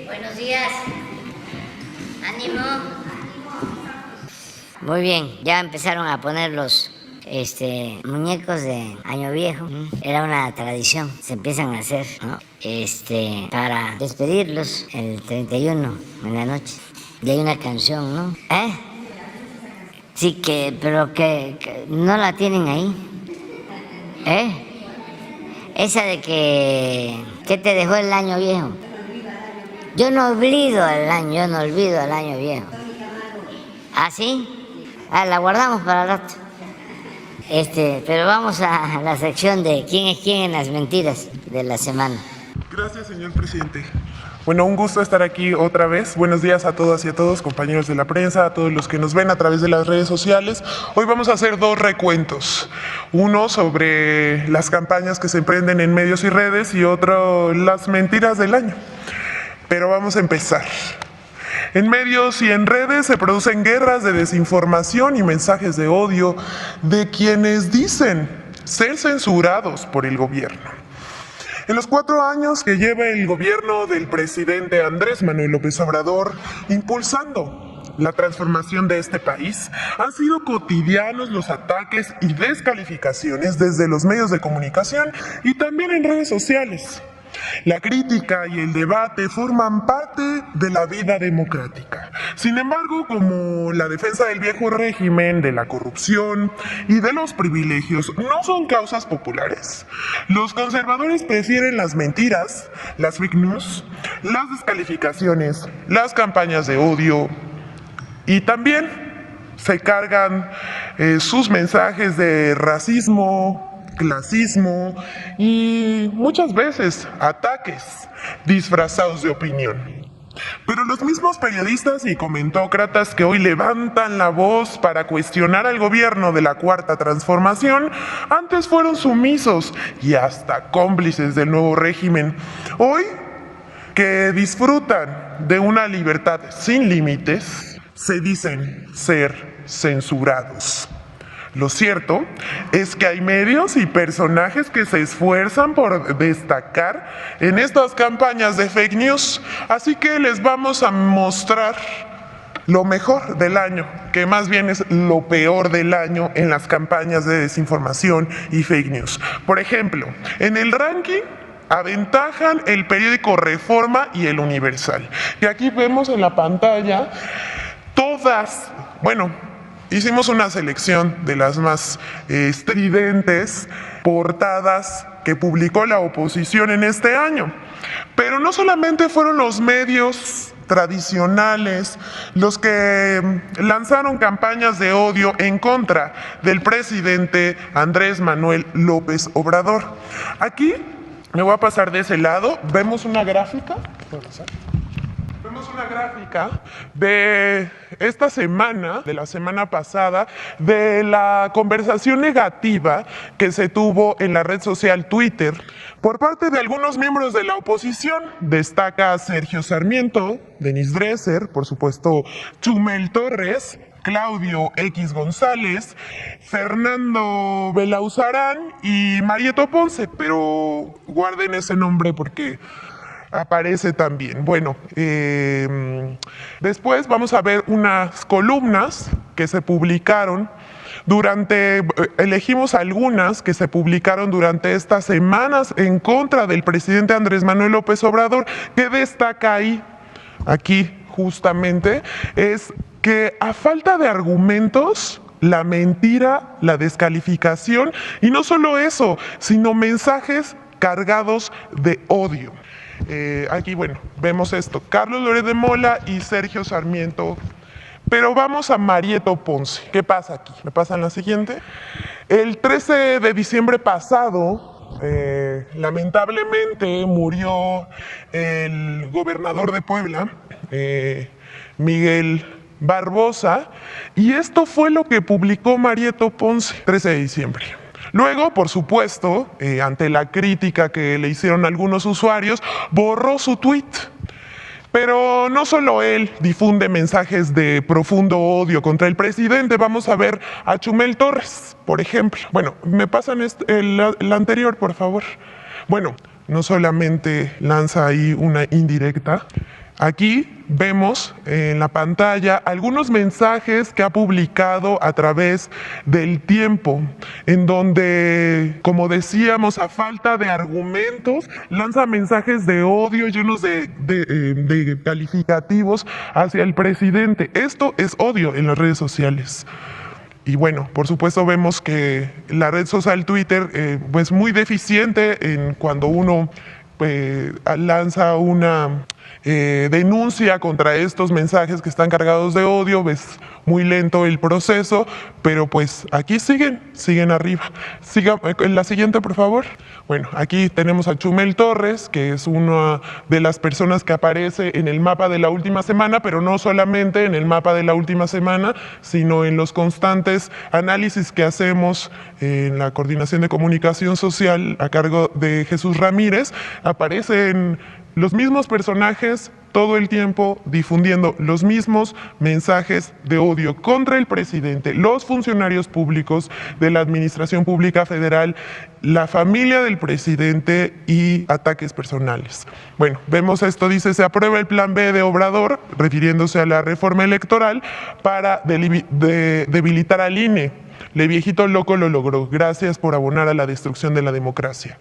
Buenos días. Ánimo. Muy bien, ya empezaron a poner los muñecos de Año Viejo. Era una tradición, se empiezan a hacer, ¿no? Para despedirlos el 31 en la noche. Y hay una canción, ¿no? Sí, pero que no la tienen ahí. Esa de ¿qué te dejó el año viejo? Yo no olvido el año viejo. ¿Ah, sí? La guardamos para el rato. Pero vamos a la sección de quién es quién en las mentiras de la semana. Gracias, señor presidente. Bueno, un gusto estar aquí otra vez. Buenos días a todas y a todos, compañeros de la prensa, a todos los que nos ven a través de las redes sociales. Hoy vamos a hacer dos recuentos. Uno sobre las campañas que se emprenden en medios y redes y otro las mentiras del año. Pero vamos a empezar. En medios y en redes se producen guerras de desinformación y mensajes de odio de quienes dicen ser censurados por el gobierno. En los 4 años que lleva el gobierno del presidente Andrés Manuel López Obrador impulsando la transformación de este país, han sido cotidianos los ataques y descalificaciones desde los medios de comunicación y también en redes sociales. La crítica y el debate forman parte de la vida democrática. Sin embargo, como la defensa del viejo régimen, de la corrupción y de los privilegios no son causas populares, los conservadores prefieren las mentiras, las fake news, las descalificaciones, las campañas de odio y también se cargan sus mensajes de racismo, clasismo y muchas veces ataques disfrazados de opinión. Pero los mismos periodistas y comentócratas que hoy levantan la voz para cuestionar al gobierno de la Cuarta Transformación, antes fueron sumisos y hasta cómplices del nuevo régimen. Hoy, que disfrutan de una libertad sin límites, se dicen ser censurados. Lo cierto es que hay medios y personajes que se esfuerzan por destacar en estas campañas de fake news, así que les vamos a mostrar lo mejor del año, que más bien es lo peor del año en las campañas de desinformación y fake news. Por ejemplo, en el ranking aventajan el periódico Reforma y el Universal. Y aquí vemos en la pantalla todas, hicimos una selección de las más estridentes portadas que publicó la oposición en este año. Pero no solamente fueron los medios tradicionales los que lanzaron campañas de odio en contra del presidente Andrés Manuel López Obrador. Aquí me voy a pasar de ese lado. Vemos una gráfica. Vemos una gráfica de esta semana, de la semana pasada, de la conversación negativa que se tuvo en la red social Twitter por parte de algunos miembros de la oposición. Destaca Sergio Sarmiento, Denis Dresser, por supuesto Chumel Torres, Claudio X González, Fernando Belauzarán y Marieto Ponce, pero guarden ese nombre porque aparece también. Después vamos a ver unas columnas que se publicaron elegimos algunas que se publicaron durante estas semanas en contra del presidente Andrés Manuel López Obrador. ¿Qué destaca aquí justamente? Es que a falta de argumentos, la mentira, la descalificación, y no solo eso, sino mensajes cargados de odio. Aquí, vemos esto, Carlos Loret de Mola y Sergio Sarmiento. Pero vamos a Marieto Ponce. ¿Qué pasa aquí? ¿Me pasan la siguiente? El 13 de diciembre pasado, lamentablemente murió el gobernador de Puebla, Miguel Barbosa, y esto fue lo que publicó Marieto Ponce, 13 de diciembre. Luego, por supuesto, ante la crítica que le hicieron algunos usuarios, borró su tweet. Pero no solo él difunde mensajes de profundo odio contra el presidente. Vamos a ver a Chumel Torres, por ejemplo. ¿Me pasan el anterior, por favor? No solamente lanza ahí una indirecta, Aquí vemos en la pantalla algunos mensajes que ha publicado a través del tiempo, en donde, como decíamos, a falta de argumentos, lanza mensajes de odio llenos de calificativos hacia el presidente. Esto es odio en las redes sociales. Y bueno, por supuesto vemos que la red social Twitter pues muy deficiente en cuando uno lanza una denuncia contra estos mensajes que están cargados de odio, ves muy lento el proceso, pero pues aquí siguen arriba. Siga en la siguiente, por favor. Bueno, aquí tenemos a Chumel Torres, que es una de las personas que aparece en el mapa de la última semana, pero no solamente en el mapa de la última semana, sino en los constantes análisis que hacemos en la Coordinación de Comunicación Social a cargo de Jesús Ramírez. Aparecen los mismos personajes todo el tiempo difundiendo los mismos mensajes de odio contra el presidente, los funcionarios públicos de la Administración Pública Federal, la familia del presidente y ataques personales. Bueno, vemos esto, dice, se aprueba el plan B de Obrador, refiriéndose a la reforma electoral, para debilitar al INE. Le viejito loco lo logró. Gracias por abonar a la destrucción de la democracia.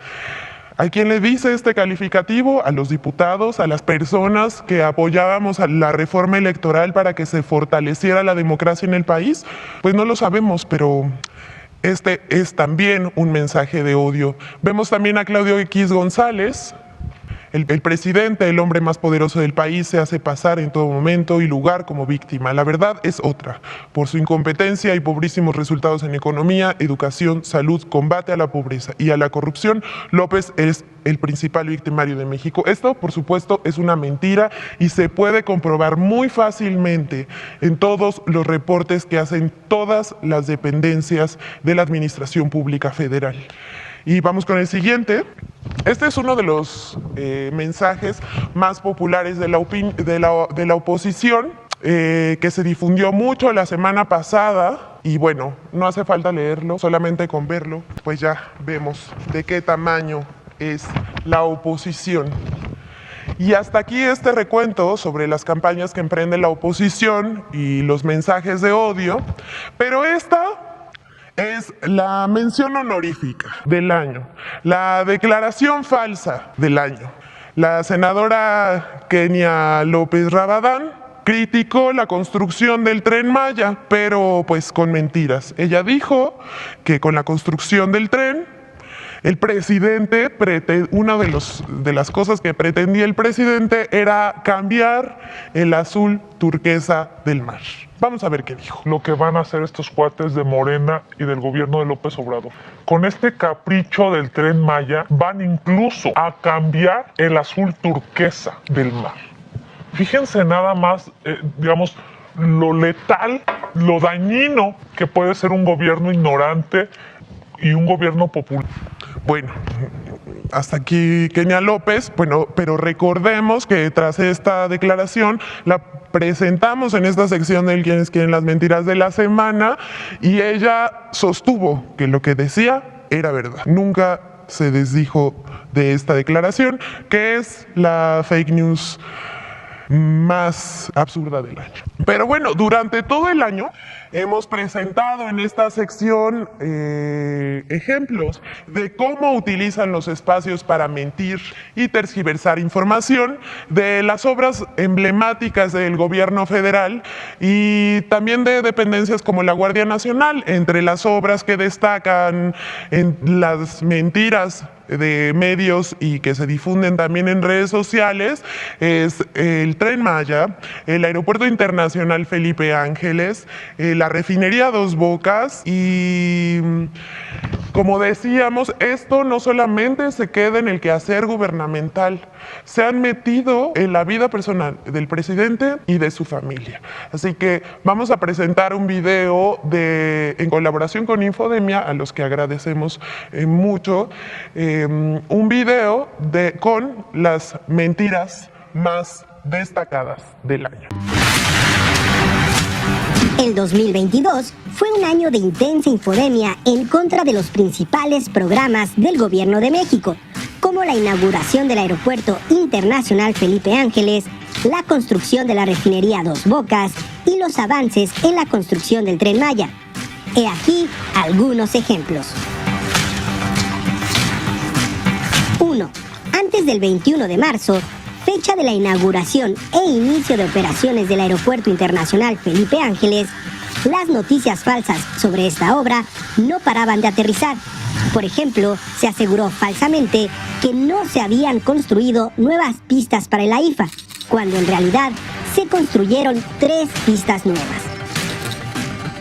¿A quién le dice este calificativo? A los diputados, a las personas que apoyábamos a la reforma electoral para que se fortaleciera la democracia en el país. Pues no lo sabemos, pero este es también un mensaje de odio. Vemos también a Claudio X González. El presidente, el hombre más poderoso del país, se hace pasar en todo momento y lugar como víctima. La verdad es otra. Por su incompetencia y pobrísimos resultados en economía, educación, salud, combate a la pobreza y a la corrupción, López es el principal victimario de México. Esto, por supuesto, es una mentira y se puede comprobar muy fácilmente en todos los reportes que hacen todas las dependencias de la Administración Pública Federal. Y vamos con el siguiente. Este es uno de los mensajes más populares de la oposición, que se difundió mucho la semana pasada. Y bueno, no hace falta leerlo, solamente con verlo, pues ya vemos de qué tamaño es la oposición. Y hasta aquí este recuento sobre las campañas que emprende la oposición y los mensajes de odio, pero esta es la mención honorífica del año, la declaración falsa del año. La senadora Kenia López Rabadán criticó la construcción del Tren Maya, pero pues con mentiras. Ella dijo que con la construcción del tren, el presidente, una de las cosas que pretendía el presidente era cambiar el azul turquesa del mar. Vamos a ver qué dijo. Lo que van a hacer estos cuates de Morena y del gobierno de López Obrador. Con este capricho del Tren Maya van incluso a cambiar el azul turquesa del mar. Fíjense nada más, digamos, lo letal, lo dañino que puede ser un gobierno ignorante y un gobierno popular. Bueno, hasta aquí Kenia López, bueno, pero recordemos que tras esta declaración la presentamos en esta sección del Quienes Quieren las Mentiras de la semana y ella sostuvo que lo que decía era verdad. Nunca se desdijo de esta declaración, que es la fake news más absurda del año. Pero bueno, durante todo el año hemos presentado en esta sección ejemplos de cómo utilizan los espacios para mentir y tergiversar información de las obras emblemáticas del gobierno federal y también de dependencias como la Guardia Nacional. Entre las obras que destacan en las mentiras de medios y que se difunden también en redes sociales es el Tren Maya, el Aeropuerto Internacional Felipe Ángeles, la refinería Dos Bocas y, como decíamos, esto no solamente se queda en el quehacer gubernamental, se han metido en la vida personal del presidente y de su familia. Así que vamos a presentar un video en colaboración con Infodemia, a los que agradecemos mucho, un video con las mentiras más destacadas del año. El 2022 fue un año de intensa infodemia en contra de los principales programas del Gobierno de México, como la inauguración del Aeropuerto Internacional Felipe Ángeles, la construcción de la refinería Dos Bocas y los avances en la construcción del Tren Maya. He aquí algunos ejemplos. 1. Antes del 21 de marzo, fecha de la inauguración e inicio de operaciones del Aeropuerto Internacional Felipe Ángeles, las noticias falsas sobre esta obra no paraban de aterrizar. Por ejemplo, se aseguró falsamente que no se habían construido nuevas pistas para el AIFA, cuando en realidad se construyeron 3 pistas nuevas.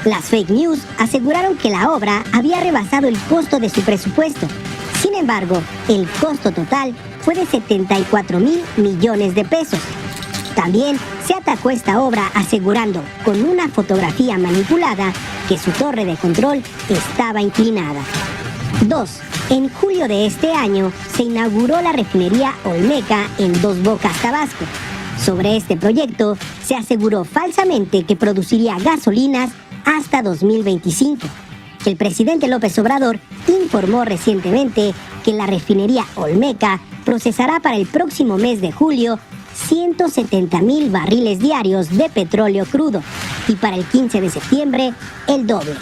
Las fake news aseguraron que la obra había rebasado el costo de su presupuesto. Sin embargo, el costo total fue de 74,000 millones de pesos. También se atacó esta obra asegurando con una fotografía manipulada que su torre de control estaba inclinada. 2. En julio de este año se inauguró la refinería Olmeca en Dos Bocas, Tabasco. Sobre este proyecto se aseguró falsamente que produciría gasolinas hasta 2025. El presidente López Obrador informó recientemente que la refinería Olmeca procesará para el próximo mes de julio 170,000 barriles diarios de petróleo crudo y para el 15 de septiembre el doble.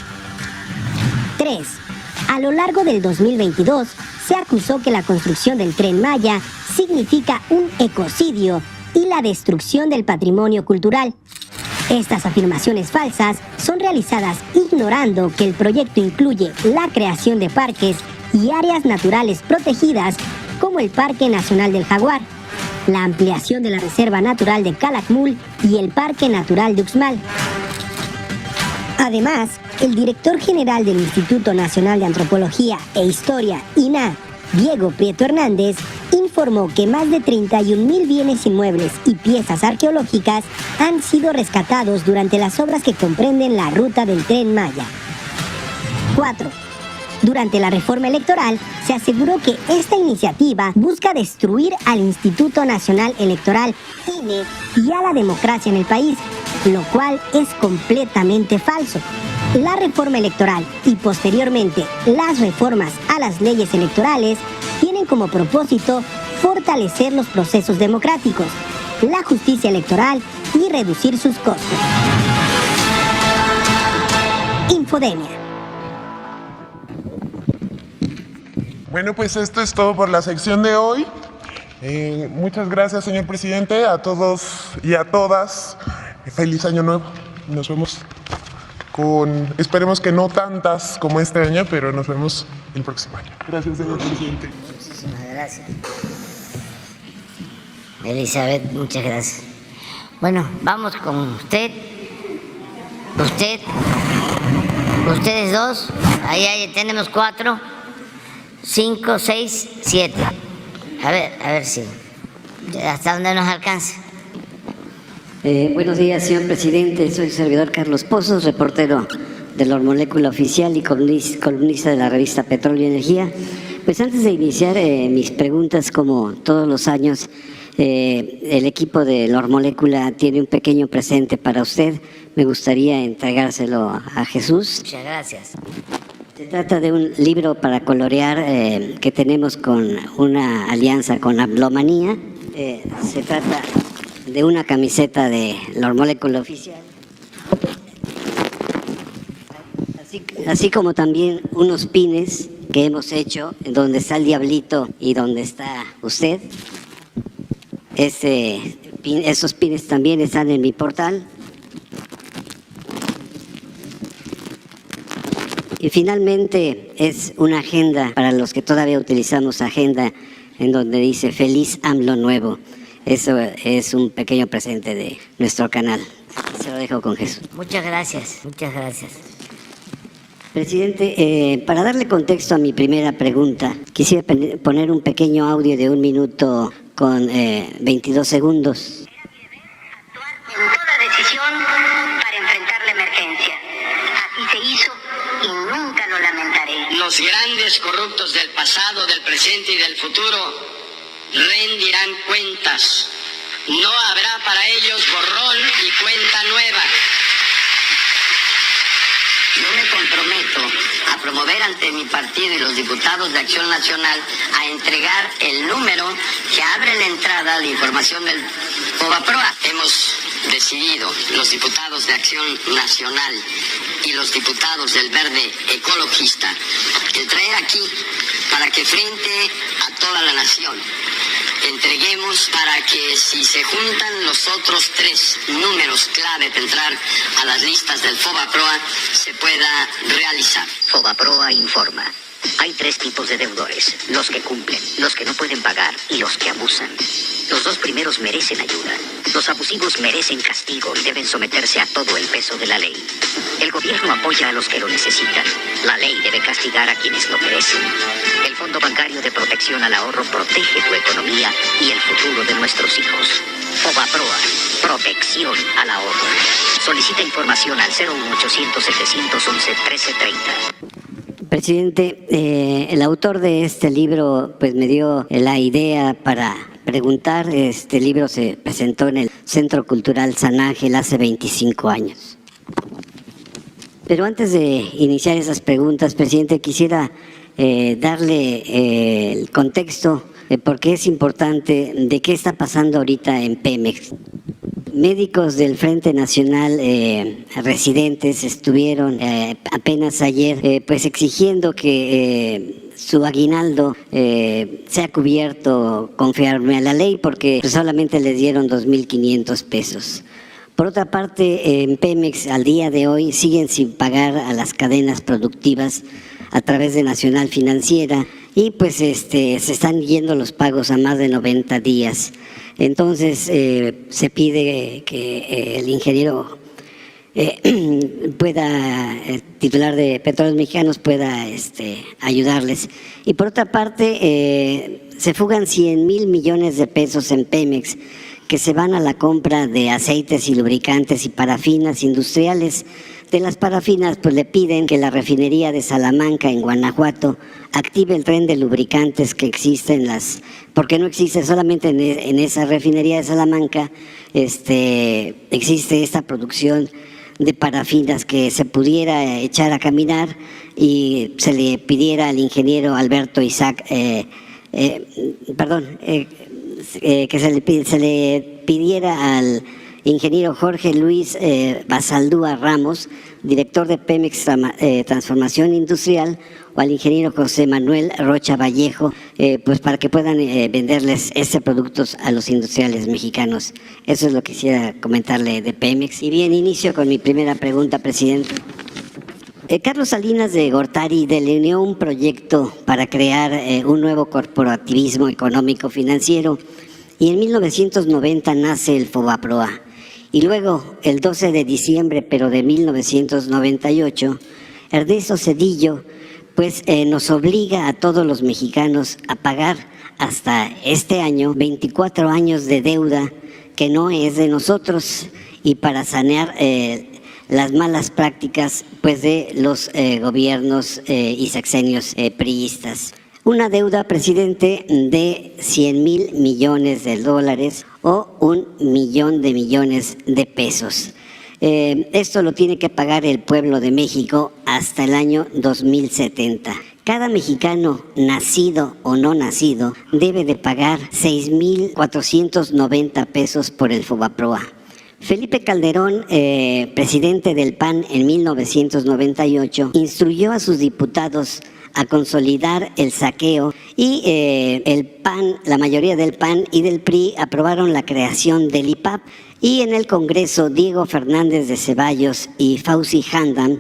3. A lo largo del 2022 se acusó que la construcción del Tren Maya significa un ecocidio y la destrucción del patrimonio cultural. Estas afirmaciones falsas son realizadas ignorando que el proyecto incluye la creación de parques y áreas naturales protegidas como el Parque Nacional del Jaguar, la ampliación de la Reserva Natural de Calakmul y el Parque Natural de Uxmal. Además, el director general del Instituto Nacional de Antropología e Historia, INAH, Diego Prieto Hernández, informó que más de 31,000 bienes inmuebles y piezas arqueológicas han sido rescatados durante las obras que comprenden la ruta del Tren Maya. 4. Durante la reforma electoral, se aseguró que esta iniciativa busca destruir al Instituto Nacional Electoral, INE, y a la democracia en el país, lo cual es completamente falso. La reforma electoral y posteriormente las reformas a las leyes electorales tienen como propósito fortalecer los procesos democráticos, la justicia electoral y reducir sus costos. Infodemia. Bueno, pues esto es todo por la sección de hoy. Muchas gracias, señor presidente, a todos y a todas. Feliz año nuevo. Nos vemos esperemos que no tantas como este año, pero nos vemos el próximo año. Gracias, señor presidente. Muchísimas gracias. Elizabeth, muchas gracias. Bueno, vamos con usted, ustedes dos, ahí tenemos 4, 5, 6, 7. A ver si, hasta dónde nos alcanza. Buenos días, señor presidente. Soy servidor Carlos Pozos, reportero de la Hormolécula Oficial y columnista de la revista Petróleo y Energía. Pues antes de iniciar mis preguntas, como todos los años, el equipo de la Hormolécula tiene un pequeño presente para usted. Me gustaría entregárselo a Jesús. Muchas gracias. Se trata de un libro para colorear que tenemos con una alianza con Hablomanía. Se trata de una camiseta de la Hormolécula Oficial, así como también unos pines que hemos hecho, en donde está el diablito y donde está usted. Esos pines también están en mi portal. Y finalmente es una agenda para los que todavía utilizamos agenda, en donde dice Feliz AMLO Nuevo. Eso es un pequeño presente de nuestro canal. Se lo dejo con Jesús. Muchas gracias, muchas gracias. Presidente, para darle contexto a mi primera pregunta, quisiera poner un pequeño audio de 1 minuto con 22 segundos. En toda decisión para enfrentar la emergencia. Así se hizo y nunca lo lamentaré. Los grandes corruptos del pasado, del presente y del futuro rendirán cuentas. No habrá para ellos borrón y cuenta nueva. Yo me comprometo a promover ante mi partido y los diputados de Acción Nacional a entregar el número que abre la entrada a la información del FOBAPROA. Hemos decidido, los diputados de Acción Nacional y los diputados del Verde Ecologista, el traer aquí para que frente a toda la nación entreguemos, para que si se juntan los otros 3 números clave para entrar a las listas del FOBAPROA, se pueda realizar. FOBAPROA informa. Hay 3 tipos de deudores: los que cumplen, los que no pueden pagar y los que abusan. Los 2 primeros merecen ayuda. Los abusivos merecen castigo y deben someterse a todo el peso de la ley. El gobierno apoya a los que lo necesitan. La ley debe castigar a quienes lo merecen. El Fondo Bancario de Protección al Ahorro protege tu economía y el futuro de nuestros hijos. FOBAPROA, protección al ahorro. Solicita información al 01800-711-1330. Presidente, el autor de este libro pues me dio la idea para preguntar. Este libro se presentó en el Centro Cultural San Ángel hace 25 años. Pero antes de iniciar esas preguntas, presidente, quisiera darle el contexto de por qué es importante, de qué está pasando ahorita en Pemex. Médicos del Frente Nacional residentes estuvieron apenas ayer pues exigiendo que su aguinaldo sea cubierto conforme a la ley, porque solamente les dieron 2,500 pesos. Por otra parte, en Pemex al día de hoy siguen sin pagar a las cadenas productivas a través de Nacional Financiera y pues se están yendo los pagos a más de 90 días. Entonces se pide que el ingeniero el titular de Petróleos Mexicanos pueda ayudarles. Y por otra parte, se fugan 100,000 millones de pesos en Pemex que se van a la compra de aceites y lubricantes y parafinas industriales. De las parafinas, pues le piden que la refinería de Salamanca en Guanajuato active el tren de lubricantes que existe porque no existe solamente en esa refinería de Salamanca, existe esta producción de parafinas, que se pudiera echar a caminar y se le pidiera al ingeniero Alberto Isaac, que se le pidiera al ingeniero Jorge Luis Basaldúa Ramos, director de Pemex Transformación Industrial, o al ingeniero José Manuel Rocha Vallejo, pues para que puedan venderles productos a los industriales mexicanos. Eso es lo que quisiera comentarle de Pemex. Y bien, inicio con mi primera pregunta, presidente. Carlos Salinas de Gortari delineó un proyecto para crear un nuevo corporativismo económico financiero, y en 1990 nace el FOBAPROA. Y luego, el 12 de diciembre, pero de 1998, Ernesto Zedillo pues nos obliga a todos los mexicanos a pagar hasta este año 24 años de deuda que no es de nosotros, y para sanear las malas prácticas pues de los gobiernos y sexenios priistas. Una deuda, presidente, de 100,000 millones de dólares o 1,000,000 de millones de pesos. Esto lo tiene que pagar el pueblo de México hasta el año 2070. Cada mexicano, nacido o no nacido, debe de pagar 6,490 pesos por el FOBAPROA. Felipe Calderón, presidente del PAN en 1998, instruyó a sus diputados a consolidar el saqueo, y el PAN, la mayoría del PAN y del PRI aprobaron la creación del IPAP, y en el Congreso Diego Fernández de Ceballos y Fauci Handam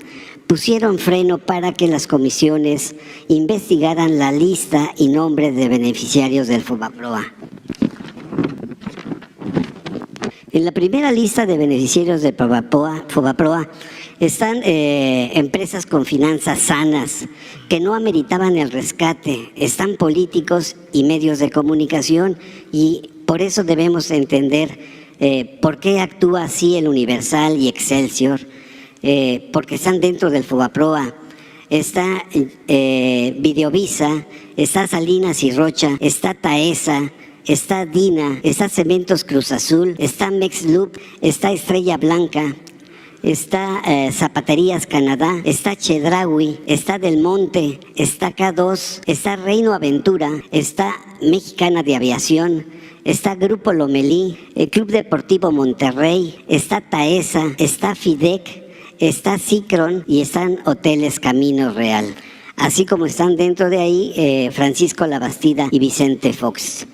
pusieron freno para que las comisiones investigaran la lista y nombres de beneficiarios del FOBAPROA. En la primera lista de beneficiarios del FOBAPROA están empresas con finanzas sanas que no ameritaban el rescate, están políticos y medios de comunicación, y por eso debemos entender por qué actúa así el Universal y Excelsior, porque están dentro del FOBAPROA. Está Videovisa, está Salinas y Rocha, está Taesa, está Dina, está Cementos Cruz Azul, está Mexloop, está Estrella Blanca, está Zapaterías Canadá, está Chedraui, está Del Monte, está K2, está Reino Aventura, está Mexicana de Aviación, está Grupo Lomelí, el Club Deportivo Monterrey, está Taesa, está Fidec, está Cicron y están Hoteles Camino Real. Así como están dentro de ahí Francisco Labastida y Vicente Fox.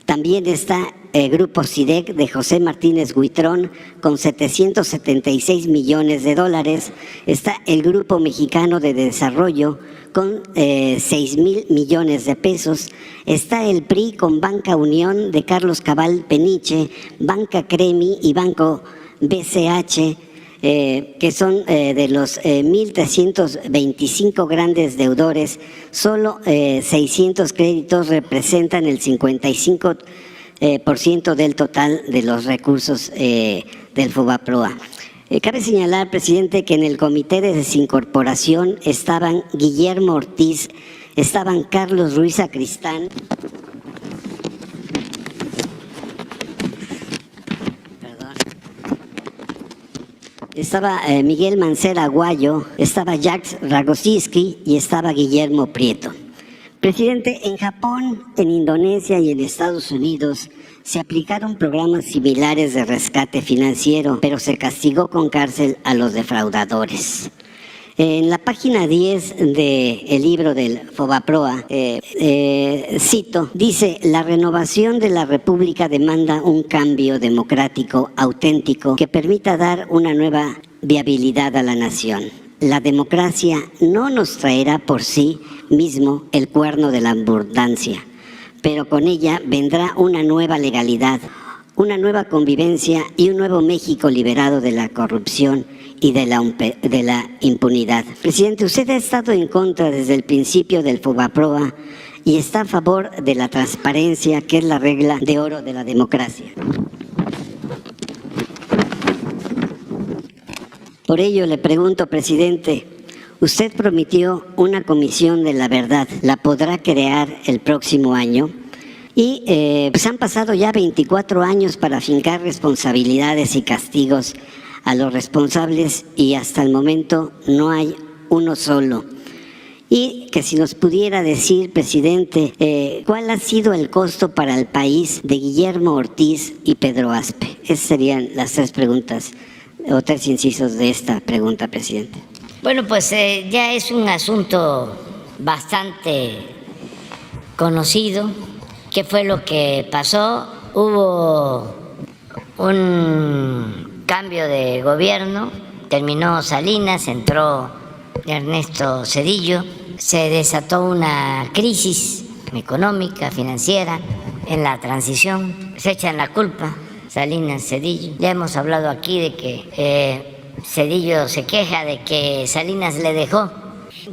También está el Grupo Sidec de José Martínez Huitrón con 776 millones de dólares. Está el Grupo Mexicano de Desarrollo con 6,000 millones de pesos. Está el PRI con Banca Unión de Carlos Cabal Peniche, Banca Cremi y Banco BCH, que son de los 1.325 grandes deudores, solo 600 créditos representan el 55% del total de los recursos del FOBAPROA. Cabe señalar, presidente, que en el comité de desincorporación estaban Guillermo Ortiz, estaban Carlos Ruiz Sacristán, estaba Miguel Mancera Aguayo, estaba Jacques Ragosinsky y estaba Guillermo Prieto. Presidente, en Japón, en Indonesia y en Estados Unidos se aplicaron programas similares de rescate financiero, pero se castigó con cárcel a los defraudadores. En la página 10 del libro del FOBAPROA, cito, dice: la renovación de la República demanda un cambio democrático auténtico que permita dar una nueva viabilidad a la nación. La democracia no nos traerá por sí mismo el cuerno de la abundancia, pero con ella vendrá una nueva legalidad, una nueva convivencia y un nuevo México liberado de la corrupción y de la impunidad. Presidente, usted ha estado en contra desde el principio del FOBAPROA y está a favor de la transparencia, que es la regla de oro de la democracia. Por ello le pregunto, presidente, usted prometió una comisión de la verdad, ¿la podrá crear el próximo año? Y pues han pasado ya 24 años para fincar responsabilidades y castigos a los responsables y hasta el momento no hay uno solo. Y que si nos pudiera decir, presidente, ¿cuál ha sido el costo para el país de Guillermo Ortiz y Pedro Aspe? Esas serían las tres preguntas o tres incisos de esta pregunta, presidente. Bueno, pues ya es un asunto bastante conocido. ¿Qué fue lo que pasó? Hubo un cambio de gobierno, terminó Salinas, entró Ernesto Zedillo, se desató una crisis económica, financiera en la transición, se echan la culpa Salinas, Zedillo. Ya hemos hablado aquí de que Zedillo se queja de que Salinas le dejó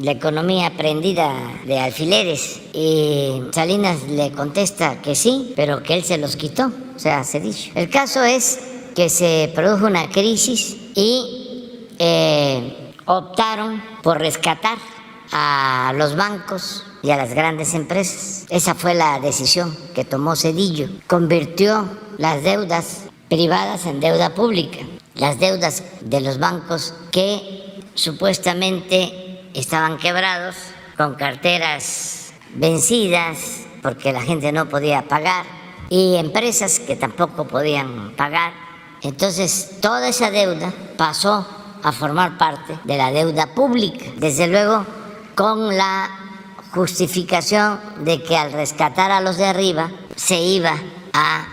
la economía prendida de alfileres y Salinas le contesta que sí, pero que él se los quitó, o sea, Zedillo. El caso es que se produjo una crisis y optaron por rescatar a los bancos y a las grandes empresas. Esa fue la decisión que tomó Zedillo. Convirtió las deudas privadas en deuda pública. Las deudas de los bancos que supuestamente estaban quebrados, con carteras vencidas porque la gente no podía pagar y empresas que tampoco podían pagar. Entonces toda esa deuda pasó a formar parte de la deuda pública, desde luego con la justificación de que al rescatar a los de arriba se iba a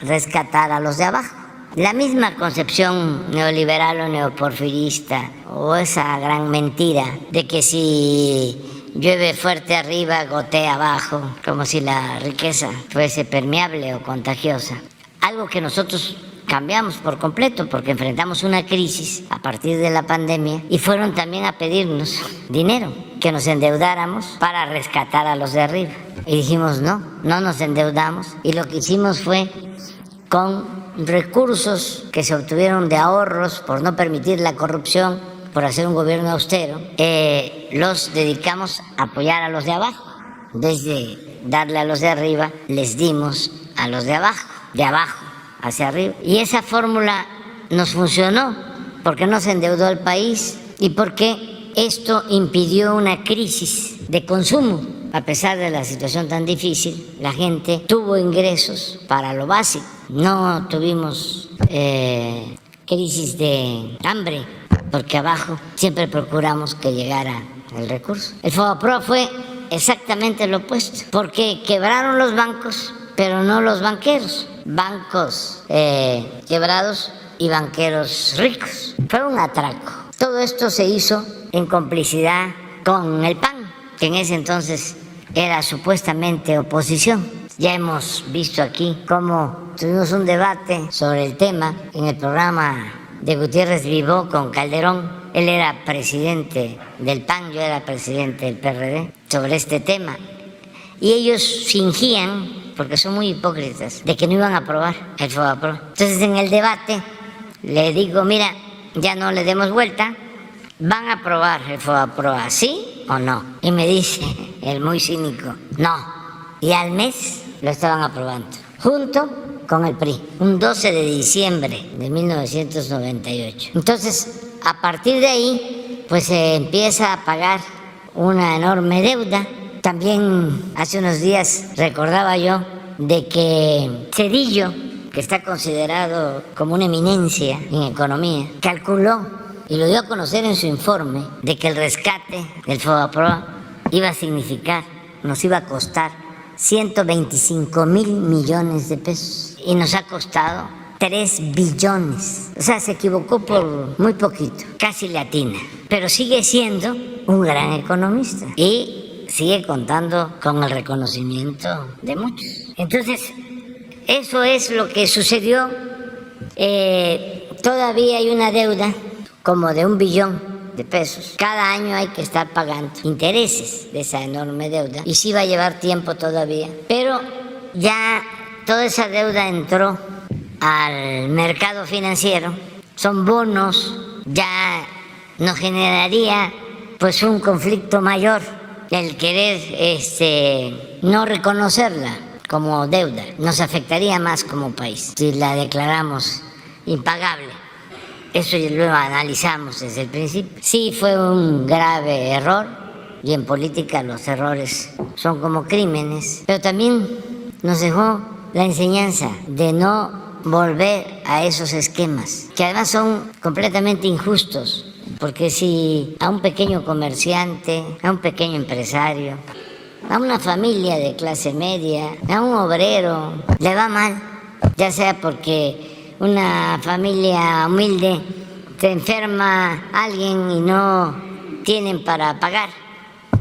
rescatar a los de abajo. La misma concepción neoliberal o neoporfirista, o esa gran mentira de que si llueve fuerte arriba, gotea abajo, como si la riqueza fuese permeable o contagiosa. Algo que nosotros cambiamos por completo porque enfrentamos una crisis a partir de la pandemia y fueron también a pedirnos dinero, que nos endeudáramos para rescatar a los de arriba. Y dijimos no nos endeudamos y lo que hicimos fue con recursos que se obtuvieron de ahorros por no permitir la corrupción, por hacer un gobierno austero, los dedicamos a apoyar a los de abajo. Desde darle a los de arriba, les dimos a los de abajo hacia arriba. Y esa fórmula nos funcionó porque no se endeudó el país y porque esto impidió una crisis de consumo. A pesar de la situación tan difícil, la gente tuvo ingresos para lo básico. No tuvimos crisis de hambre, porque abajo siempre procuramos que llegara el recurso. El FOBAPROA fue exactamente lo opuesto, porque quebraron los bancos, pero no los banqueros. Bancos quebrados y banqueros ricos. Fue un atraco. Todo esto se hizo en complicidad con el PAN, que en ese entonces era supuestamente oposición. Ya hemos visto aquí cómo tuvimos un debate sobre el tema en el programa de Gutiérrez Vivó con Calderón. Él era presidente del PAN, yo era presidente del PRD, sobre este tema. Y ellos fingían, porque son muy hipócritas, de que no iban a aprobar el FOBAPROA. Entonces en el debate le digo, mira, ya no le demos vuelta, ¿van a aprobar el FOBAPROA, sí o no? Y me dice, el muy cínico, no. Y al mes lo estaban aprobando, junto con el PRI, un 12 de diciembre de 1998. Entonces, a partir de ahí, pues se empieza a pagar una enorme deuda. También hace unos días recordaba yo de que Zedillo, que está considerado como una eminencia en economía, calculó y lo dio a conocer en su informe de que el rescate del FOBAPROA iba a significar, nos iba a costar 125,000 millones de pesos y nos ha costado 3 billones. O sea, se equivocó por muy poquito, casi le atina, pero sigue siendo un gran economista y sigue contando con el reconocimiento de muchos. Entonces, eso es lo que sucedió. Todavía hay una deuda como de 1 billón de pesos. Cada año hay que estar pagando intereses de esa enorme deuda y sí va a llevar tiempo todavía, pero ya toda esa deuda entró al mercado financiero, son bonos, ya nos generaría pues un conflicto mayor el querer no reconocerla como deuda, nos afectaría más como país si la declaramos impagable. Eso ya lo analizamos desde el principio. Sí, fue un grave error y en política los errores son como crímenes, pero también nos dejó la enseñanza de no volver a esos esquemas, que además son completamente injustos, porque si a un pequeño comerciante, a un pequeño empresario, a una familia de clase media, a un obrero, le va mal, ya sea porque una familia humilde se enferma alguien y no tienen para pagar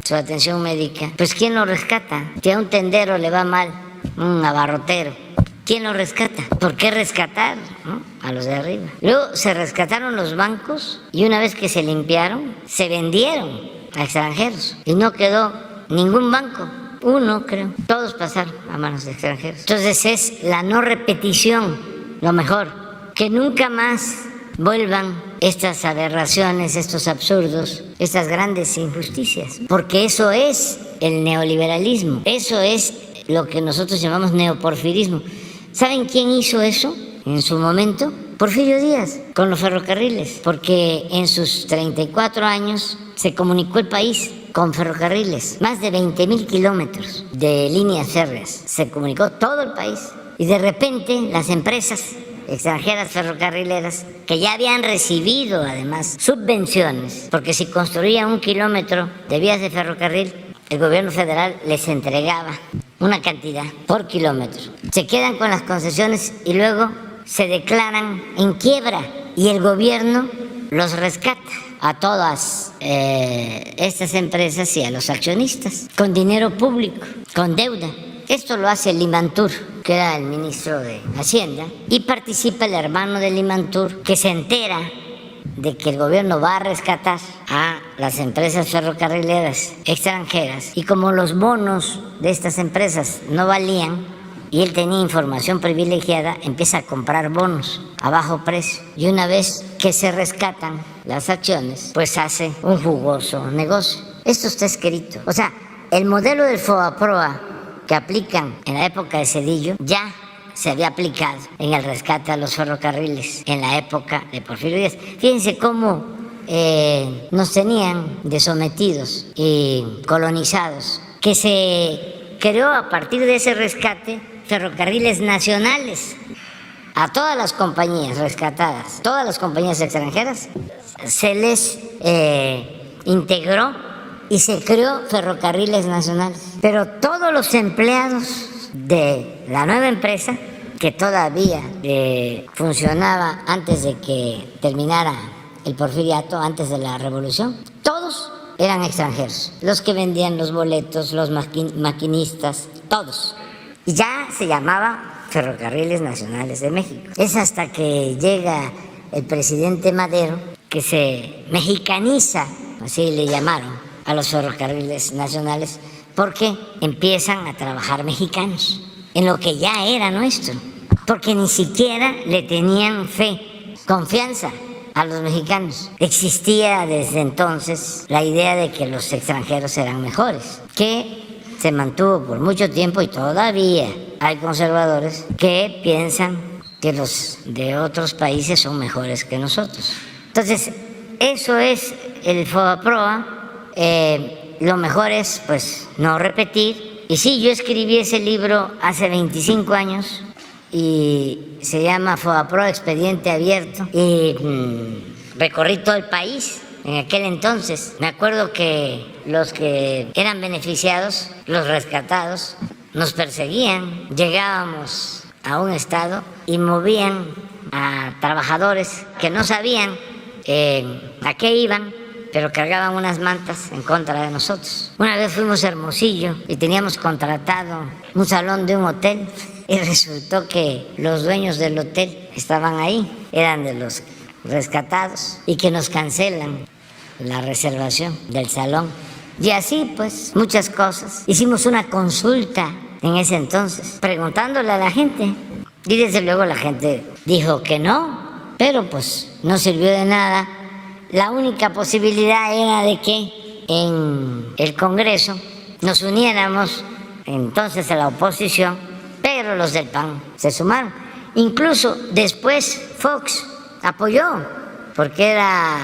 su atención médica, pues ¿quién lo rescata? Si a un tendero le va mal, un abarrotero, ¿quién lo rescata? ¿Por qué rescatar, no? A los de arriba. Luego se rescataron los bancos y una vez que se limpiaron, se vendieron a extranjeros y no quedó ningún banco. Uno, creo. Todos pasaron a manos de extranjeros. Entonces es la no repetición lo mejor. Que nunca más vuelvan estas aberraciones, estos absurdos, estas grandes injusticias. Porque eso es el neoliberalismo. Eso es lo que nosotros llamamos neoporfirismo. ¿Saben quién hizo eso en su momento? Porfirio Díaz, con los ferrocarriles. Porque en sus 34 años se comunicó el país con ferrocarriles. Más de 20,000 kilómetros de líneas férreas. Se comunicó todo el país. Y de repente las empresas extranjeras ferrocarrileras, que ya habían recibido además subvenciones, porque si construían 1 kilómetro de vías de ferrocarril, el gobierno federal les entregaba una cantidad por kilómetro. Se quedan con las concesiones y luego se declaran en quiebra y el gobierno los rescata a todas estas empresas y a los accionistas con dinero público, con deuda. Esto lo hace Limantur, que era el ministro de Hacienda, y participa el hermano de Limantur, que se entera de que el gobierno va a rescatar a las empresas ferrocarrileras extranjeras. Y como los bonos de estas empresas no valían, y él tenía información privilegiada, empieza a comprar bonos a bajo precio. Y una vez que se rescatan las acciones, pues hace un jugoso negocio. Esto está escrito. O sea, el modelo del FOBAPROA que aplican en la época de Zedillo ya se había aplicado en el rescate a los ferrocarriles en la época de Porfirio Díaz. Fíjense cómo nos tenían de sometidos y colonizados, que se creó a partir de ese rescate ferrocarriles nacionales. A todas las compañías rescatadas, todas las compañías extranjeras, se les integró y se creó ferrocarriles nacionales. Pero todos los empleados de la nueva empresa, que todavía funcionaba antes de que terminara el porfiriato, antes de la revolución, todos eran extranjeros. Los que vendían los boletos, los maquinistas, todos. Y ya se llamaba Ferrocarriles Nacionales de México. Es hasta que llega el presidente Madero que se mexicaniza, así le llamaron, a los ferrocarriles nacionales, porque empiezan a trabajar mexicanos en lo que ya era nuestro, porque ni siquiera le tenían fe, confianza a los mexicanos. Existía desde entonces la idea de que los extranjeros eran mejores, que se mantuvo por mucho tiempo y todavía hay conservadores que piensan que los de otros países son mejores que nosotros. Entonces, eso es el FOBAPROA. Lo mejor es, pues, no repetir. Y sí, yo escribí ese libro hace 25 años y se llama FOBAPROA Expediente Abierto, y recorrí todo el país. En aquel entonces, me acuerdo que los que eran beneficiados, los rescatados, nos perseguían. Llegábamos a un estado y movían a trabajadores que no sabían a qué iban, pero cargaban unas mantas en contra de nosotros. Una vez fuimos a Hermosillo y teníamos contratado un salón de un hotel, y resultó que los dueños del hotel estaban ahí, eran de los rescatados, y que nos cancelan la reservación del salón. Y así, pues, muchas cosas. Hicimos una consulta en ese entonces, preguntándole a la gente, y desde luego la gente dijo que no, pero pues no sirvió de nada. La única posibilidad era de que en el Congreso nos uniéramos entonces a la oposición, pero los del PAN se sumaron. Incluso después Fox apoyó, porque era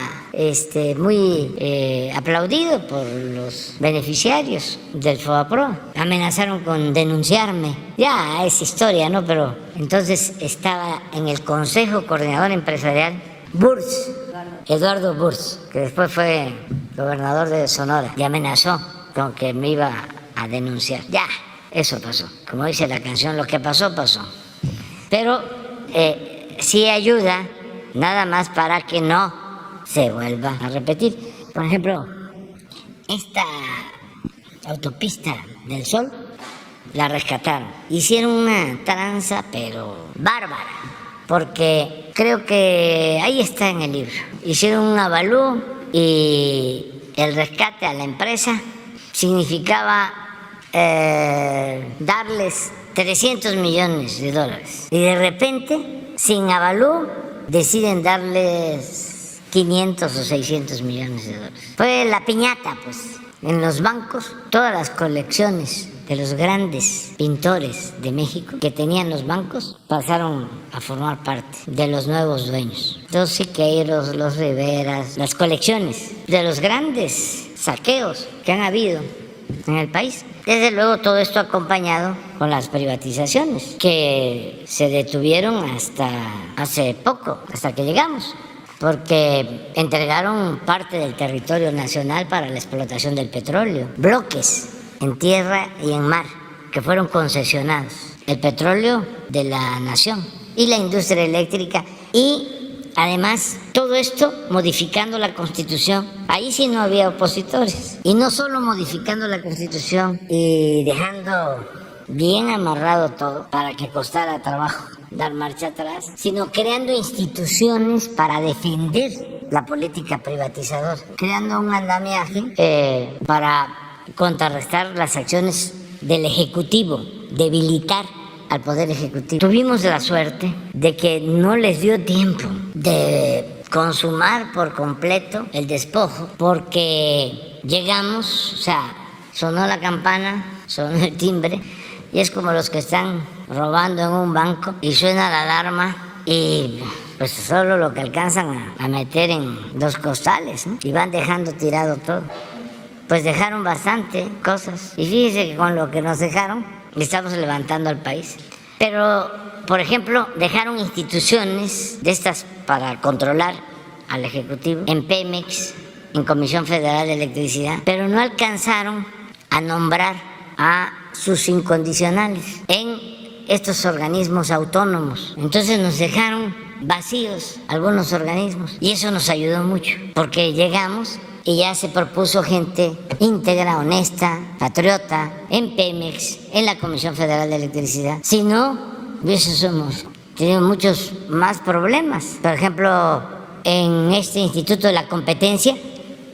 muy aplaudido por los beneficiarios del FOBAPROA. Amenazaron con denunciarme. Ya es historia, ¿no? Pero entonces estaba en el Consejo Coordinador Empresarial Burz, Eduardo Burz, que después fue gobernador de Sonora, y amenazó con que me iba a denunciar. Ya, eso pasó. Como dice la canción, lo que pasó, pasó. Pero sí ayuda, nada más para que no se vuelva a repetir. Por ejemplo, esta autopista del Sol la rescataron. Hicieron una tranza, pero bárbara, porque creo que ahí está en el libro. Hicieron un avalúo y el rescate a la empresa significaba darles $300 millones. Y de repente, sin avalúo, deciden darles 500 o 600 millones de dólares. Fue la piñata, pues. En los bancos, todas las colecciones de los grandes pintores de México que tenían los bancos pasaron a formar parte de los nuevos dueños. Los Siqueiros, los Riveras, las colecciones de los grandes saqueos que han habido en el país. Desde luego, todo esto acompañado con las privatizaciones que se detuvieron hasta hace poco, hasta que llegamos, porque entregaron parte del territorio nacional para la explotación del petróleo, bloques en tierra y en mar que fueron concesionados, el petróleo de la nación y la industria eléctrica, y además todo esto modificando la Constitución. Ahí sí no había opositores, y no solo modificando la Constitución y dejando bien amarrado todo para que costara trabajo dar marcha atrás, sino creando instituciones para defender la política privatizadora, creando un andamiaje para contrarrestar las acciones del Ejecutivo, debilitar al Poder Ejecutivo. Tuvimos la suerte de que no les dio tiempo de consumar por completo el despojo, porque llegamos, o sea, sonó la campana, sonó el timbre, y es como los que están robando en un banco y suena la alarma y pues solo lo que alcanzan a meter en 2 costales, ¿no? Y van dejando tirado todo. Pues dejaron bastante cosas y fíjense que con lo que nos dejaron estamos levantando al país. Pero, por ejemplo, dejaron instituciones de estas para controlar al Ejecutivo en Pemex, en Comisión Federal de Electricidad, pero no alcanzaron a nombrar a sus incondicionales en estos organismos autónomos. Entonces nos dejaron vacíos algunos organismos y eso nos ayudó mucho porque llegamos y ya se propuso gente íntegra, honesta, patriota en Pemex, en la Comisión Federal de Electricidad. Si no, hubiésemos tenido muchos más problemas. Por ejemplo, en este Instituto de la Competencia,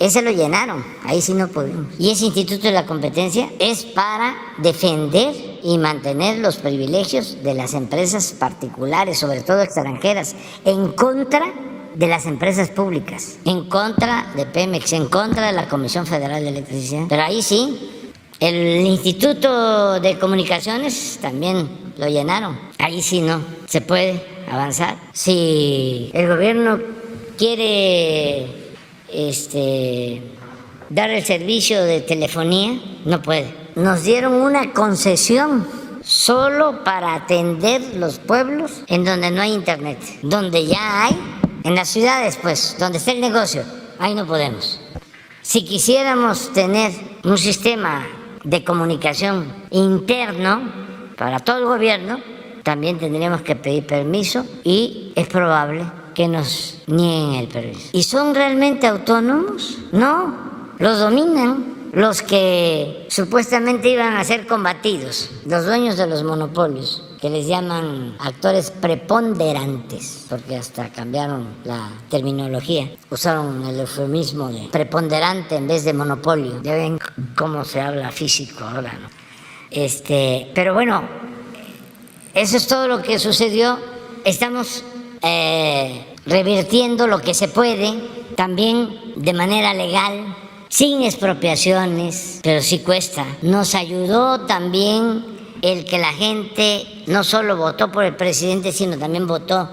ese lo llenaron, ahí sí no pudimos. Y ese Instituto de la Competencia es para defender y mantener los privilegios de las empresas particulares, sobre todo extranjeras, en contra de las empresas públicas, en contra de Pemex, en contra de la Comisión Federal de Electricidad. Pero ahí sí, el Instituto de Comunicaciones también lo llenaron. Ahí sí no se puede avanzar. Si el gobierno quiere dar el servicio de telefonía, no puede. Nos dieron una concesión solo para atender los pueblos en donde no hay internet, donde ya hay, en las ciudades pues, donde está el negocio, ahí no podemos. Si quisiéramos tener un sistema de comunicación interno para todo el gobierno, también tendríamos que pedir permiso y es probable que nos nieguen el permiso. ¿Y son realmente autónomos? No, los dominan los que supuestamente iban a ser combatidos, los dueños de los monopolios, que les llaman actores preponderantes, porque hasta cambiaron la terminología, usaron el eufemismo de preponderante en vez de monopolio. Ya ven cómo se habla físico ahora, ¿no? Pero bueno, eso es todo lo que sucedió. Estamos revirtiendo lo que se puede, también de manera legal, sin expropiaciones, pero sí cuesta. Nos ayudó también el que la gente no solo votó por el presidente, sino también votó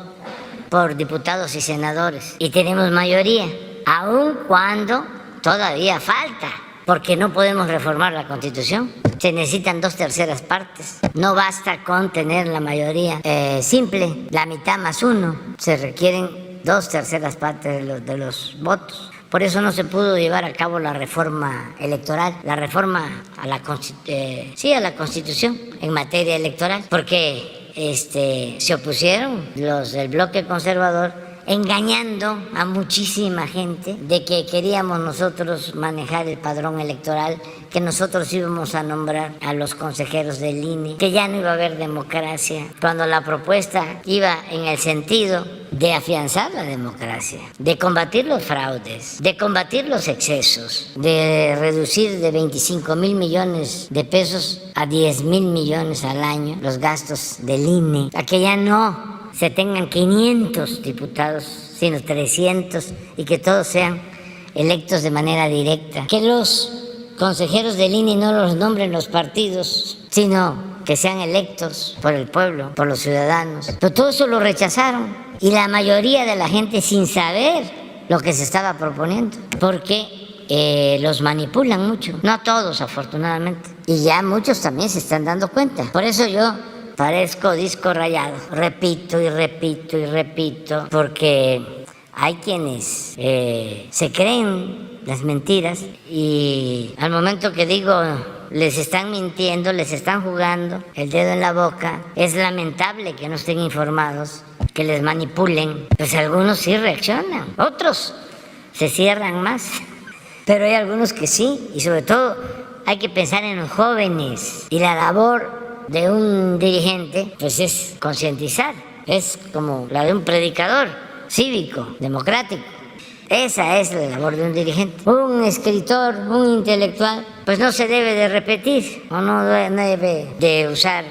por diputados y senadores. Y tenemos mayoría, aun cuando todavía falta, porque no podemos reformar la Constitución. Se necesitan 2/3 partes. No basta con tener la mayoría simple, la mitad más 1. Se requieren 2/3 partes de los votos. Por eso no se pudo llevar a cabo la reforma electoral, la reforma a la Constitución en materia electoral, porque se opusieron los del bloque conservador, engañando a muchísima gente de que queríamos nosotros manejar el padrón electoral, que nosotros íbamos a nombrar a los consejeros del INE, que ya no iba a haber democracia, cuando la propuesta iba en el sentido de afianzar la democracia, de combatir los fraudes, de combatir los excesos, de reducir de 25,000 millones de pesos a 10,000 millones al año los gastos del INE, a que ya no se tengan 500 diputados, sino 300, y que todos sean electos de manera directa. Que los consejeros del INE no los nombren los partidos, sino que sean electos por el pueblo, por los ciudadanos. Pero todo eso lo rechazaron, y la mayoría de la gente sin saber lo que se estaba proponiendo, porque los manipulan mucho. No todos, afortunadamente, y ya muchos también se están dando cuenta. Por eso yo parezco disco rayado, repito y repito y repito, porque hay quienes se creen las mentiras y al momento que digo les están mintiendo, les están jugando el dedo en la boca. Es lamentable que no estén informados, que les manipulen. Pues algunos sí reaccionan, otros se cierran más, pero hay algunos que sí, y sobre todo hay que pensar en los jóvenes, y la labor de un dirigente pues es concientizar, es como la de un predicador cívico, democrático. Esa es la labor de un dirigente. Un escritor, un intelectual, pues no se debe de repetir, o no debe de usar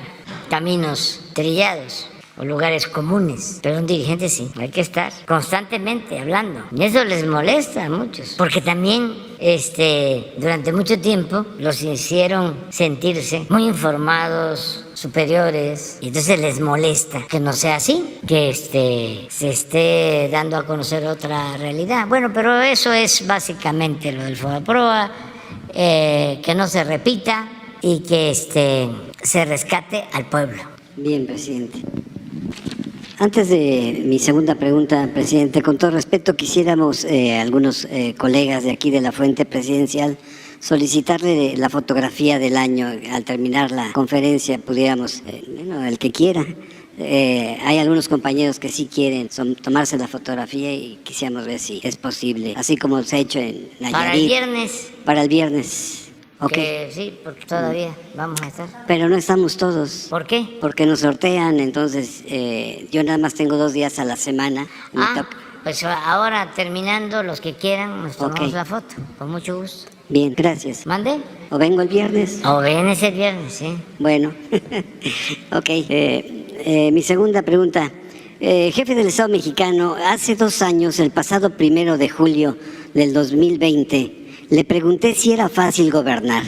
caminos trillados. o lugares comunes, pero un dirigente sí, hay que estar constantemente hablando. Y eso les molesta a muchos, porque también durante mucho tiempo los hicieron sentirse muy informados, superiores, y entonces les molesta que no sea así, que se esté dando a conocer otra realidad. Bueno, pero eso es básicamente lo del FOBAPROA, que no se repita y que se rescate al pueblo. Bien, presidente. Antes de mi segunda pregunta, presidente, con todo respeto, quisiéramos algunos colegas de aquí de la Fuente Presidencial solicitarle la fotografía del año. Al terminar la conferencia pudiéramos, el que quiera. Hay algunos compañeros que sí quieren tomarse la fotografía y quisiéramos ver si es posible, así como se ha hecho en Nayarit. Para el viernes. Para el viernes. Okay. Sí, porque todavía vamos a estar. Pero no estamos todos. ¿Por qué? Porque nos sortean, entonces yo nada más tengo 2 días a la semana. Pues ahora terminando, los que quieran, nos tomamos la foto, con mucho gusto. Bien, gracias. ¿Mande? ¿O vengo el viernes? O vienes el viernes, sí. Bueno, ok. Mi segunda pregunta. Jefe del Estado mexicano, hace 2 años, el pasado 1 de julio del 2020, le pregunté si era fácil gobernar.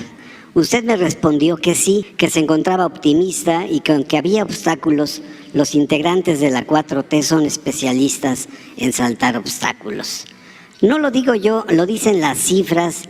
Usted me respondió que sí, que se encontraba optimista y que aunque había obstáculos, los integrantes de la 4T son especialistas en saltar obstáculos. No lo digo yo, lo dicen las cifras,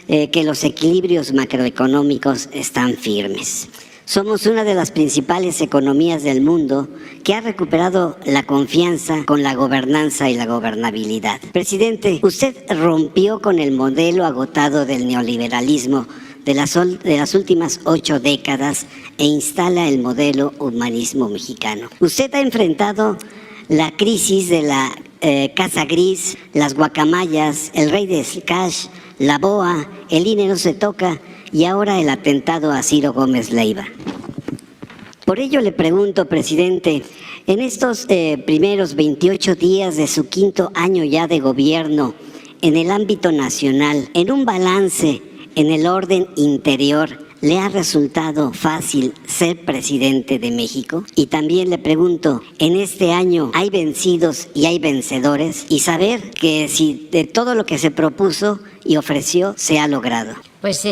que los equilibrios macroeconómicos están firmes. Somos una de las principales economías del mundo que ha recuperado la confianza con la gobernanza y la gobernabilidad. Presidente, usted rompió con el modelo agotado del neoliberalismo de las últimas 8 décadas e instala el modelo humanismo mexicano. Usted ha enfrentado la crisis de la Casa Gris, las guacamayas, el rey de cash, la BOA, el INE no se toca y ahora el atentado a Ciro Gómez Leiva. Por ello le pregunto, presidente, en estos primeros 28 días de su 5º año ya de gobierno, en el ámbito nacional, en un balance en el orden interior, ¿le ha resultado fácil ser presidente de México? Y también le pregunto, en este año hay vencidos y hay vencedores, y saber que si de todo lo que se propuso y ofreció se ha logrado. Pues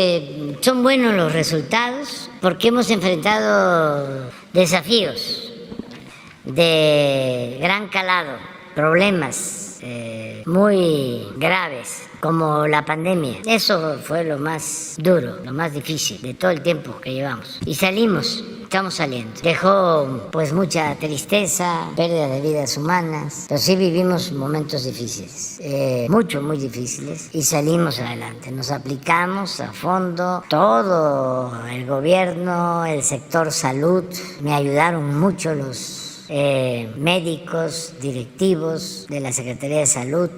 son buenos los resultados porque hemos enfrentado desafíos de gran calado, problemas muy graves como la pandemia. Eso fue lo más duro, lo más difícil de todo el tiempo que llevamos. Y salimos, estamos saliendo. Dejó pues mucha tristeza, pérdida de vidas humanas, pero sí vivimos momentos difíciles, muy difíciles, y salimos adelante. Nos aplicamos a fondo, todo el gobierno, el sector salud, me ayudaron mucho los médicos, directivos de la Secretaría de Salud,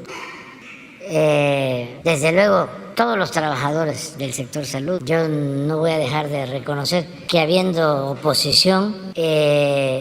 desde luego todos los trabajadores del sector salud. Yo no voy a dejar de reconocer que habiendo oposición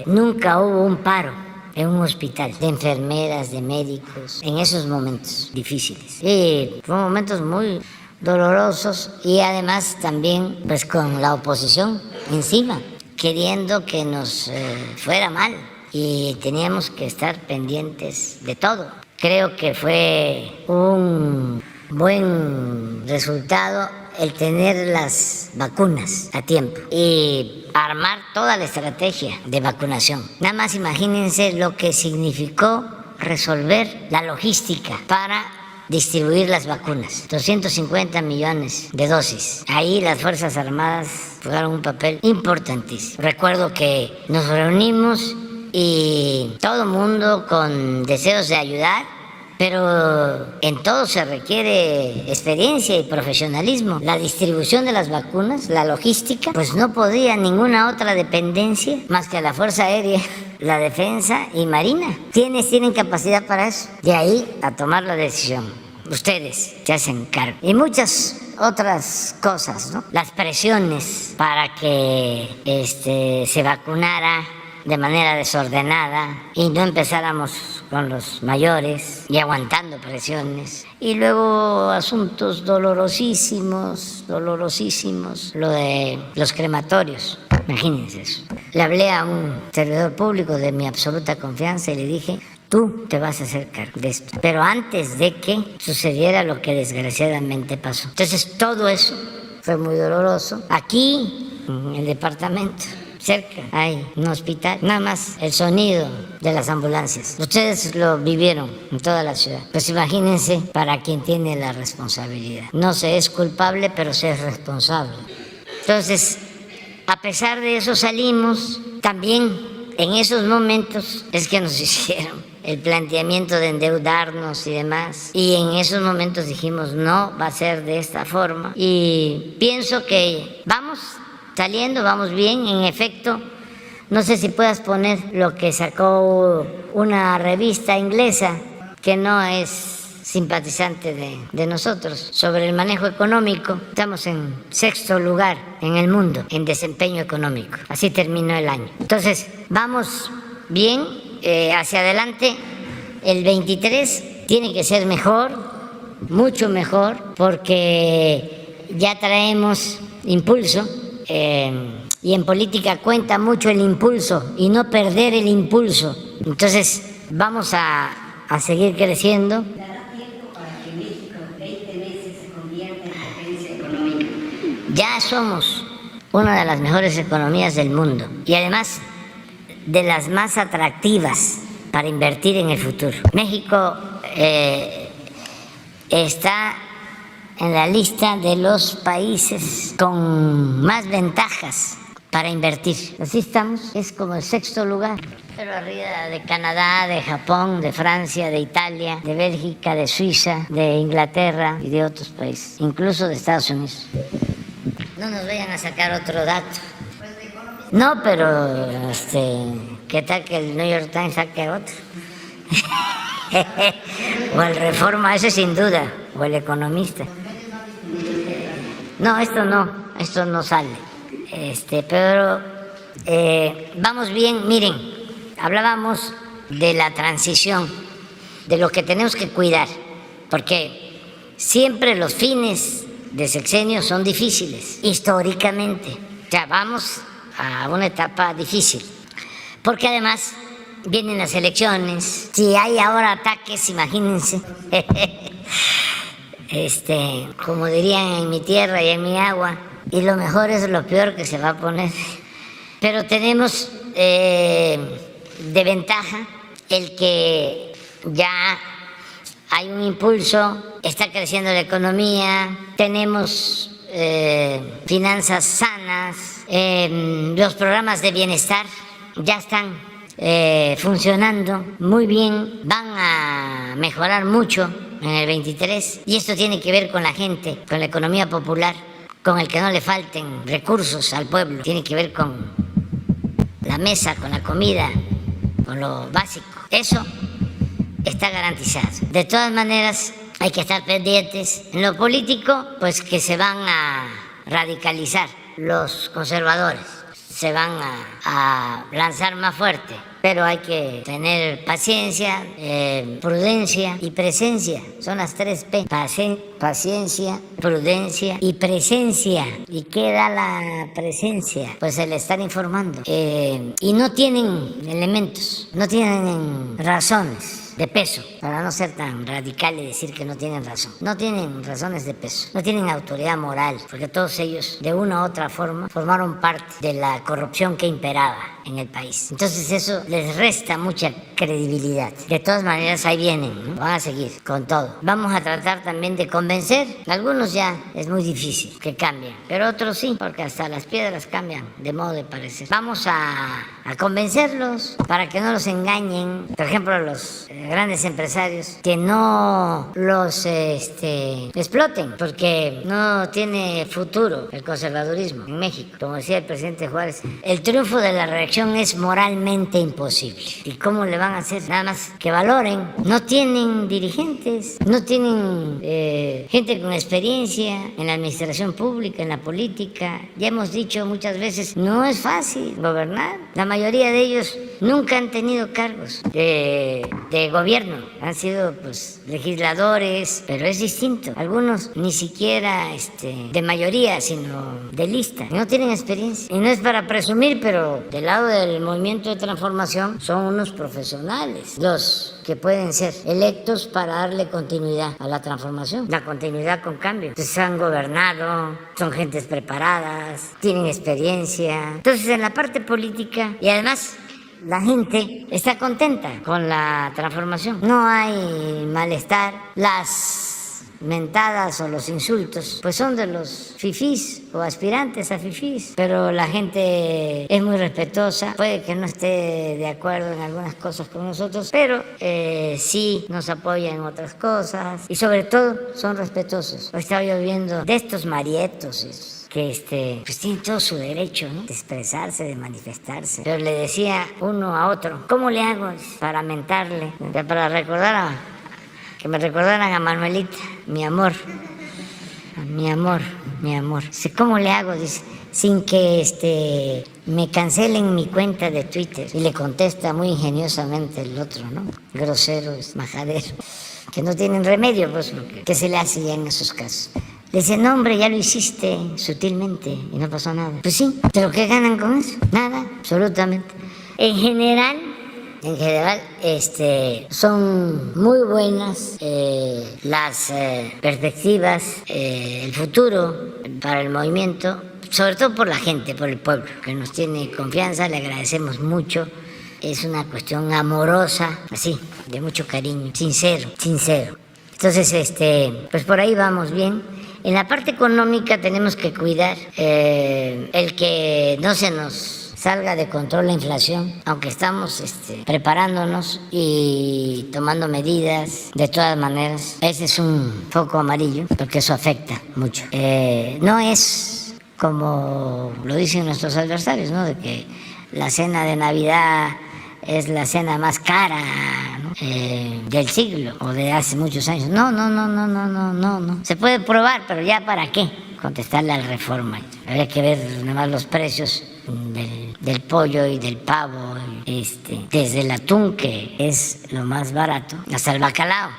nunca hubo un paro en un hospital de enfermeras, de médicos, en esos momentos difíciles. Y fueron momentos muy dolorosos y además también pues con la oposición encima, queriendo que nos fuera mal. Y teníamos que estar pendientes de todo. Creo que fue un buen resultado el tener las vacunas a tiempo y armar toda la estrategia de vacunación. Nada más imagínense lo que significó resolver la logística para distribuir las vacunas. 250 millones de dosis. Ahí las Fuerzas Armadas jugaron un papel importantísimo. Recuerdo que nos reunimos y todo el mundo con deseos de ayudar, pero en todo se requiere experiencia y profesionalismo. La distribución de las vacunas, la logística, pues no podía ninguna otra dependencia más que la Fuerza Aérea, la Defensa y Marina. ¿Quiénes tienen capacidad para eso? De ahí a tomar la decisión. Ustedes se hacen cargo. Y muchas otras cosas, ¿no? Las presiones para que se vacunara de manera desordenada y no empezáramos con los mayores y aguantando presiones. Y luego asuntos dolorosísimos, lo de los crematorios. Imagínense eso. Le hablé a un servidor público de mi absoluta confianza y le dije, tú te vas a hacer cargo de esto. Pero antes de que sucediera lo que desgraciadamente pasó. Entonces todo eso fue muy doloroso. Aquí, en el departamento, cerca hay un hospital, nada más el sonido de las ambulancias. Ustedes lo vivieron en toda la ciudad. Pues imagínense para quien tiene la responsabilidad. No se es culpable, pero se es responsable. Entonces, a pesar de eso salimos. También en esos momentos es que nos hicieron el planteamiento de endeudarnos y demás. Y en esos momentos dijimos, no, va a ser de esta forma. Y pienso que vamos saliendo, vamos bien. En efecto, no sé si puedas poner lo que sacó una revista inglesa que no es simpatizante de nosotros, sobre el manejo económico. Estamos en 6º lugar en el mundo en desempeño económico. Así terminó el año. Entonces, vamos bien hacia adelante. El 23 tiene que ser mejor, mucho mejor, porque ya traemos impulso. Y en política cuenta mucho el impulso y no perder el impulso. Entonces vamos a seguir creciendo. Ya somos una de las mejores economías del mundo y además de las más atractivas para invertir en el futuro. México está en la lista de los países con más ventajas para invertir. Así estamos, es como el 6º lugar, pero arriba de Canadá, de Japón, de Francia, de Italia, de Bélgica, de Suiza, de Inglaterra y de otros países, incluso de Estados Unidos. No nos vayan a sacar otro dato. No, pero ¿qué tal que el New York Times saque otro? O el Reforma, ese sin duda, o el Economista. No, esto no sale. Pero vamos bien. Miren, hablábamos de la transición, de lo que tenemos que cuidar, porque siempre los fines de sexenio son difíciles, históricamente. Ya vamos a una etapa difícil, porque además vienen las elecciones. Si hay ahora ataques, imagínense. Como dirían en mi tierra y en mi agua, y lo mejor es lo peor que se va a poner. Pero tenemos de ventaja el que ya hay un impulso, está creciendo la economía, tenemos finanzas sanas, los programas de bienestar ya están funcionando muy bien, van a mejorar mucho en el 23 y esto tiene que ver con la gente, con la economía popular, con el que no le falten recursos al pueblo, tiene que ver con la mesa, con la comida, con lo básico. Eso está garantizado. De todas maneras, hay que estar pendientes. En lo político, pues que se van a radicalizar los conservadores, se van a lanzar más fuerte, pero hay que tener paciencia, prudencia y presencia. Son las 3 P. Paciencia, prudencia y presencia. ¿Y qué da la presencia? Pues el estar informando. Y no tienen elementos, no tienen razones de peso, para no ser tan radical y decir que no tienen razón. No tienen razones de peso, no tienen autoridad moral, porque todos ellos, de una u otra forma, formaron parte de la corrupción que imperaba en el país. Entonces eso les resta mucha credibilidad. De todas maneras, ahí vienen, ¿no? Van a seguir con todo. Vamos a tratar también de convencer. Algunos ya es muy difícil que cambien, pero otros sí, porque hasta las piedras cambian de modo de parecer. Vamos a convencerlos para que no los engañen. Por ejemplo, los grandes empresarios, que no los exploten, porque no tiene futuro el conservadurismo en México. Como decía el presidente Juárez, el triunfo de la reacción es moralmente imposible. ¿Y cómo le van a hacer? Nada más que valoren. No tienen dirigentes, no tienen gente con experiencia en la administración pública, en la política. Ya hemos dicho muchas veces, no es fácil gobernar. La mayoría de ellos nunca han tenido cargos de gobierno, han sido pues legisladores, pero es distinto. Algunos ni siquiera de mayoría, sino de lista, no tienen experiencia. Y no es para presumir, pero del lado del movimiento de transformación son unos profesionales los que pueden ser electos para darle continuidad a la transformación, la continuidad con cambio. Entonces han gobernado, son gentes preparadas, tienen experiencia. Entonces en la parte política, y además la gente está contenta con la transformación. No hay malestar. Las mentadas o los insultos pues son de los fifís o aspirantes a fifís, pero la gente es muy respetuosa. Puede que no esté de acuerdo en algunas cosas con nosotros, pero sí nos apoya en otras cosas y sobre todo son respetuosos. Hoy estaba yo viendo de estos marietos que pues tienen todo su derecho, ¿no?, de expresarse, de manifestarse. Pero le decía uno a otro, ¿cómo le hago para mentarle? Para recordar que me recordaran a Manuelita, mi amor, mi amor, mi amor. Dice, ¿cómo le hago? Dice, sin que me cancelen mi cuenta de Twitter. Y le contesta muy ingeniosamente el otro, ¿no? Grosero, majadero, que no tienen remedio, pues, que se le hace ya en esos casos. Le dice, no, hombre, ya lo hiciste sutilmente y no pasó nada. Pues sí, ¿pero qué ganan con eso? Nada, absolutamente. En general, son muy buenas las perspectivas, el futuro para el movimiento, sobre todo por la gente, por el pueblo, que nos tiene confianza, le agradecemos mucho. Es una cuestión amorosa, así, de mucho cariño, sincero. Entonces, pues por ahí vamos bien. En la parte económica tenemos que cuidar el que no se nos salga de control la inflación, aunque estamos preparándonos y tomando medidas de todas maneras. Ese es un foco amarillo porque eso afecta mucho. No es como lo dicen nuestros adversarios, ¿no?, de que la cena de Navidad es la cena más cara, ¿no?, del siglo o de hace muchos años. No. Se puede probar, pero ya para qué contestarle al Reforma. Habría que ver nada más los precios del pollo y del pavo, desde el atún, que es lo más barato, hasta el bacalao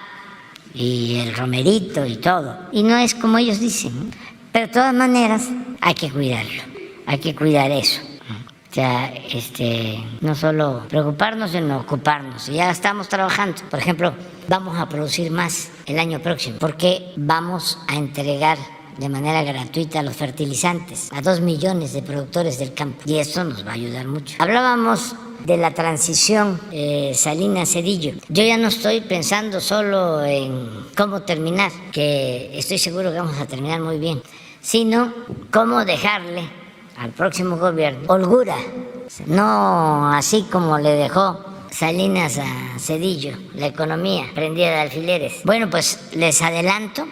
y el romerito y todo. Y no es como ellos dicen, pero de todas maneras hay que cuidarlo, hay que cuidar eso. O sea, no solo preocuparnos, sino ocuparnos. Y ya estamos trabajando. Por ejemplo, vamos a producir más el año próximo, porque vamos a entregar de manera gratuita los fertilizantes a 2 millones de productores del campo. Y eso nos va a ayudar mucho. Hablábamos de la transición Salinas-Cedillo. Yo ya no estoy pensando solo en cómo terminar, que estoy seguro que vamos a terminar muy bien, sino cómo dejarle al próximo gobierno holgura, no así como le dejó Salinas a Cedillo, la economía prendida de alfileres. Bueno, pues les adelanto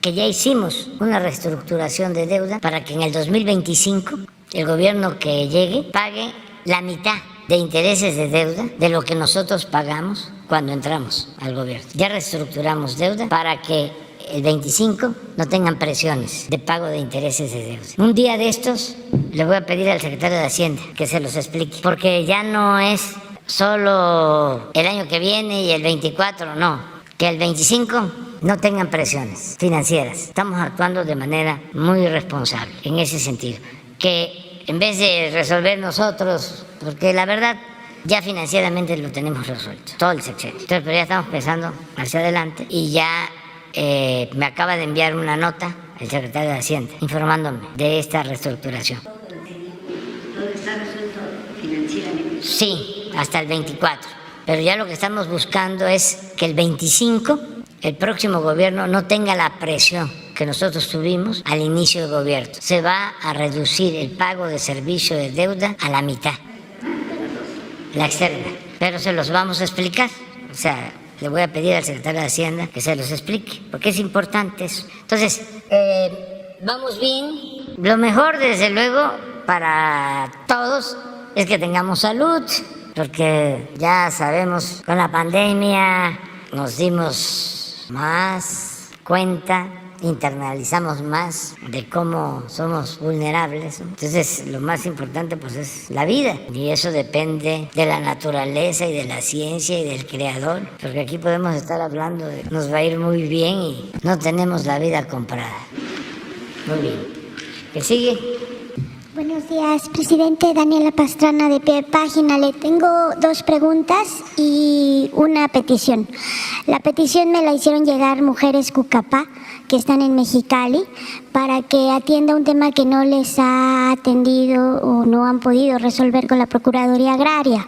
que ya hicimos una reestructuración de deuda para que en el 2025 el gobierno que llegue pague la mitad de intereses de deuda de lo que nosotros pagamos cuando entramos al gobierno. Ya reestructuramos deuda para que el 25 no tengan presiones de pago de intereses de deuda. Un día de estos le voy a pedir al secretario de Hacienda que se los explique, porque ya no es solo el año que viene y el 24, no, que el 25 no tengan presiones financieras. Estamos actuando de manera muy responsable en ese sentido, que en vez de resolver nosotros, porque la verdad ya financieramente lo tenemos resuelto, todo el sexenio. Entonces, pero ya estamos pensando hacia adelante y ya me acaba de enviar una nota el secretario de Hacienda informándome de esta reestructuración. ¿Todo está resuelto financieramente? Sí, hasta el 24. Pero ya lo que estamos buscando es que el 25 el próximo gobierno no tenga la presión que nosotros tuvimos al inicio del gobierno. Se va a reducir el pago de servicio de deuda a la mitad, la externa. Pero se los vamos a explicar. O sea, le voy a pedir al secretario de Hacienda que se los explique, porque es importante eso. Entonces, vamos bien. Lo mejor, desde luego, para todos es que tengamos salud, porque ya sabemos, con la pandemia nos dimos más cuenta internalizamos más de cómo somos vulnerables, ¿no? Entonces lo más importante pues es la vida, y eso depende de la naturaleza y de la ciencia y del creador, porque aquí podemos estar hablando de nos va a ir muy bien y no tenemos la vida comprada. Muy bien. ¿Qué sigue? Buenos días, presidente. Daniela Pastrana, de Pie de Página. Le tengo 2 preguntas y una petición. La petición me la hicieron llegar mujeres Cucapá, que están en Mexicali, para que atienda un tema que no les ha atendido o no han podido resolver con la Procuraduría Agraria.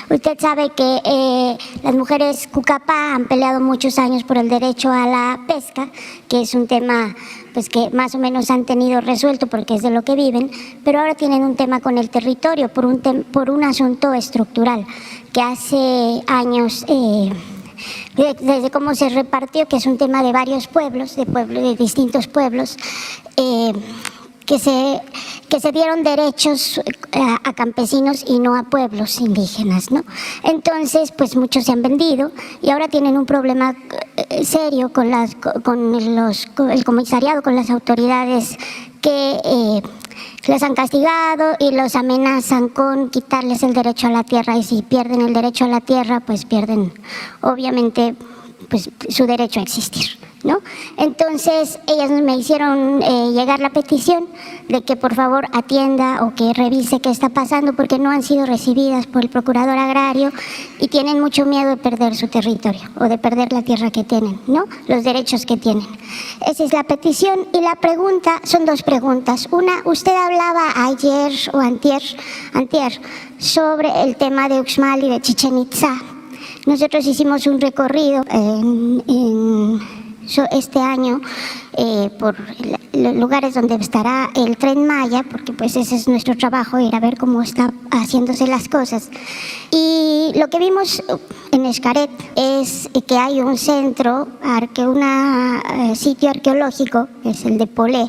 Usted sabe que las mujeres Cucapá han peleado muchos años por el derecho a la pesca, que es un tema pues que más o menos han tenido resuelto porque es de lo que viven, pero ahora tienen un tema con el territorio por un asunto estructural que hace años, desde cómo se repartió, que es un tema de varios pueblos, de distintos pueblos, que se dieron derechos a campesinos y no a pueblos indígenas, ¿no? Entonces, pues muchos se han vendido y ahora tienen un problema serio con el comisariado, con las autoridades que los han castigado y los amenazan con quitarles el derecho a la tierra, y si pierden el derecho a la tierra, pues pierden obviamente pues su derecho a existir, ¿no? Entonces ellas me hicieron llegar la petición de que por favor atienda o que revise qué está pasando, porque no han sido recibidas por el procurador agrario y tienen mucho miedo de perder su territorio o de perder la tierra que tienen, ¿no? Los derechos que tienen. Esa es la petición. Y la pregunta, son 2 preguntas. Una, usted hablaba ayer o antier sobre el tema de Uxmal y de Chichén Itzá. Nosotros hicimos un recorrido este año por los lugares donde estará el Tren Maya, porque pues ese es nuestro trabajo, ir a ver cómo están haciéndose las cosas. Y lo que vimos en Xcaret es que hay un centro, sitio arqueológico, que es el de Polé,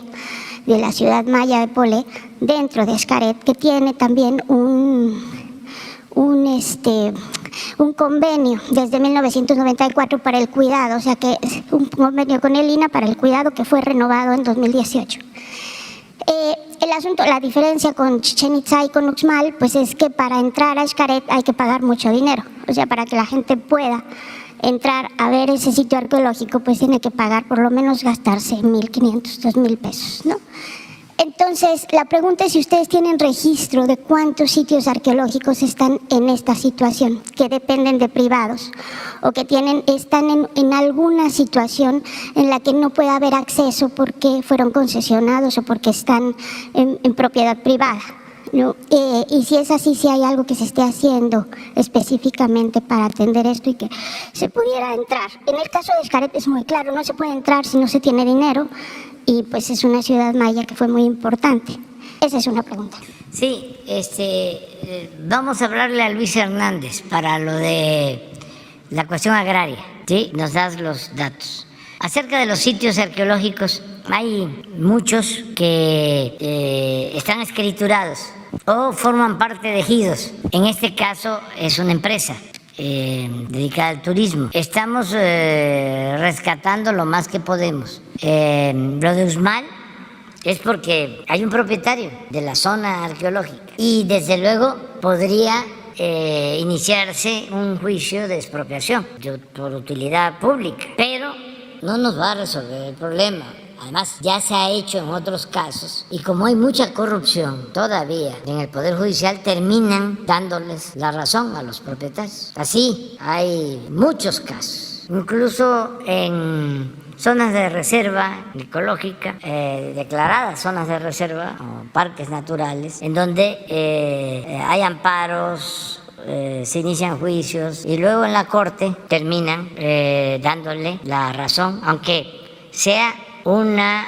de la ciudad maya de Polé, dentro de Xcaret, que tiene también un convenio desde 1994 para el cuidado, o sea que es un convenio con el INAH para el cuidado que fue renovado en 2018. El asunto, la diferencia con Chichén Itzá y con Uxmal, pues es que para entrar a Xcaret hay que pagar mucho dinero, o sea, para que la gente pueda entrar a ver ese sitio arqueológico, pues tiene que pagar, por lo menos gastarse 1,500, 2,000 pesos, ¿no? Entonces, la pregunta es si ustedes tienen registro de cuántos sitios arqueológicos están en esta situación, que dependen de privados o que están en alguna situación en la que no puede haber acceso porque fueron concesionados o porque están en propiedad privada, ¿no? Y si es así, si hay algo que se esté haciendo específicamente para atender esto y que se pudiera entrar. En el caso de Xcaret es muy claro, no se puede entrar si no se tiene dinero, y pues es una ciudad maya que fue muy importante. Esa es una pregunta. Sí, vamos a hablarle a Luis Hernández para lo de la cuestión agraria, ¿sí? Nos das los datos. Acerca de los sitios arqueológicos, hay muchos que están escriturados o forman parte de ejidos. En este caso es una empresa dedicada al turismo. Estamos rescatando lo más que podemos. Lo de Uxmal es porque hay un propietario de la zona arqueológica y desde luego podría iniciarse un juicio de expropiación por utilidad pública, pero no nos va a resolver el problema. Además, ya se ha hecho en otros casos y como hay mucha corrupción todavía en el Poder Judicial, terminan dándoles la razón a los propietarios. Así hay muchos casos, incluso en zonas de reserva ecológica, declaradas zonas de reserva o parques naturales, en donde hay amparos, se inician juicios y luego en la corte terminan dándole la razón, aunque sea una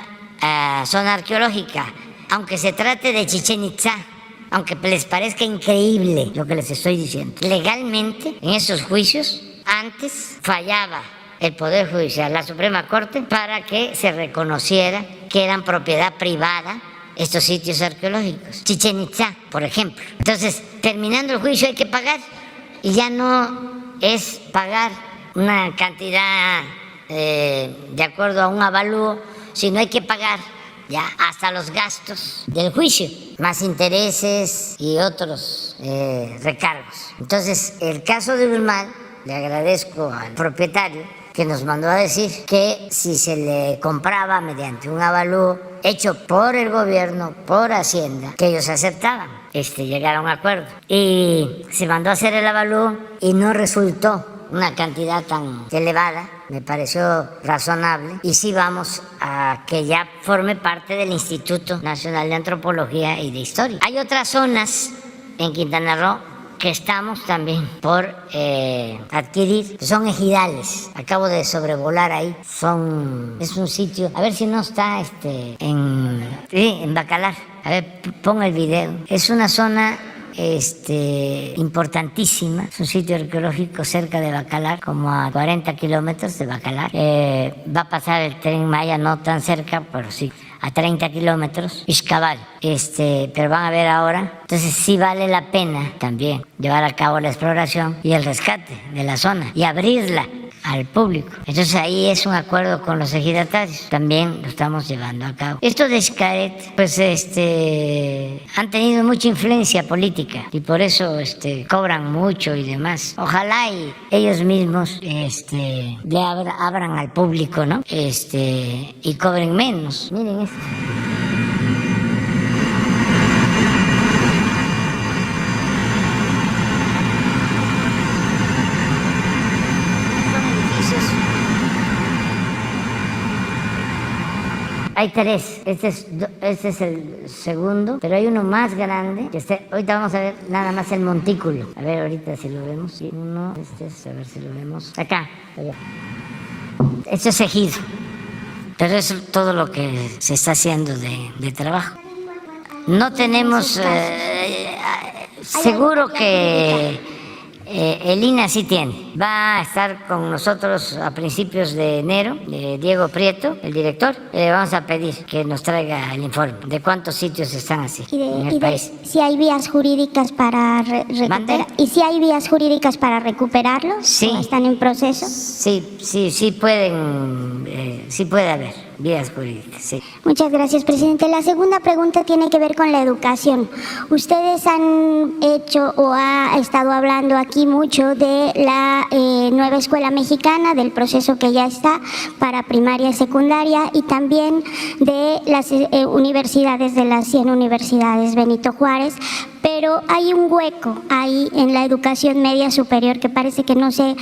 zona arqueológica, aunque se trate de Chichén Itzá, aunque les parezca increíble lo que les estoy diciendo. Legalmente, en esos juicios, antes fallaba el Poder Judicial, la Suprema Corte, para que se reconociera que eran propiedad privada estos sitios arqueológicos. Chichén Itzá, por ejemplo. Entonces, terminando el juicio hay que pagar, y ya no es pagar una cantidad de acuerdo a un avalúo, sino hay que pagar ya hasta los gastos del juicio, más intereses y otros recargos. Entonces, el caso de Guzmán, le agradezco al propietario que nos mandó a decir que si se le compraba mediante un avalúo hecho por el gobierno, por Hacienda, que ellos aceptaban, llegaron a un acuerdo. Y se mandó a hacer el avalúo y no resultó una cantidad tan elevada, me pareció razonable, y sí vamos a que ya forme parte del Instituto Nacional de Antropología y de Historia. Hay otras zonas en Quintana Roo que estamos también por adquirir, que son ejidales. Acabo de sobrevolar ahí, es un sitio, a ver si no está en Bacalar, a ver, ponga el video, es una zona importantísima, es un sitio arqueológico cerca de Bacalar, como a 40 kilómetros de Bacalar. Va a pasar el Tren Maya, no tan cerca, pero sí a 30 kilómetros, Ixcabal, pero van a ver ahora. Entonces sí vale la pena también llevar a cabo la exploración y el rescate de la zona y abrirla al público. Entonces ahí es un acuerdo con los ejidatarios, también lo estamos llevando a cabo. Esto de Xcaret, pues han tenido mucha influencia política y por eso cobran mucho y demás. Ojalá y ellos mismos le abran al público, ¿no? Y cobren menos. Miren esto. Hay tres, este es el segundo, pero hay uno más grande, que ahorita vamos a ver nada más el montículo. A ver ahorita si lo vemos. Uno, a ver si lo vemos. Acá, allá. Esto es ejido, pero es todo lo que se está haciendo de trabajo. No tenemos, seguro que el INAH sí tiene. Va a estar con nosotros a principios de enero, Diego Prieto, el director. Le vamos a pedir que nos traiga el informe de cuántos sitios están así en el país. Si hay vías jurídicas para recuperar. ¿Y si hay vías jurídicas para recuperarlos? Sí. ¿O están en proceso? Sí pueden, sí puede haber vías jurídicas, sí. Muchas gracias, presidente. La segunda pregunta tiene que ver con la educación. Ustedes han hecho o ha estado hablando aquí mucho de la nueva escuela mexicana, del proceso que ya está para primaria y secundaria, y también de las universidades, de las 100 universidades Benito Juárez, pero hay un hueco ahí en la educación media superior que parece que no se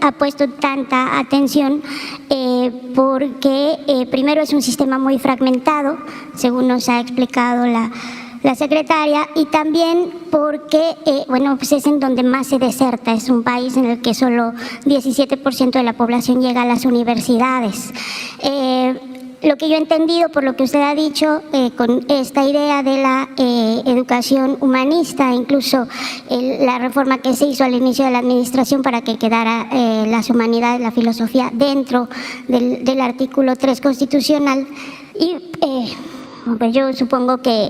ha puesto tanta atención porque primero es un sistema muy fragmentado, según nos ha explicado la secretaria, y también porque, pues es en donde más se deserta, es un país en el que solo 17% de la población llega a las universidades. Lo que yo he entendido por lo que usted ha dicho con esta idea de la educación humanista, incluso la reforma que se hizo al inicio de la administración para que quedara las humanidades, la filosofía dentro del artículo 3 constitucional, y pues yo supongo que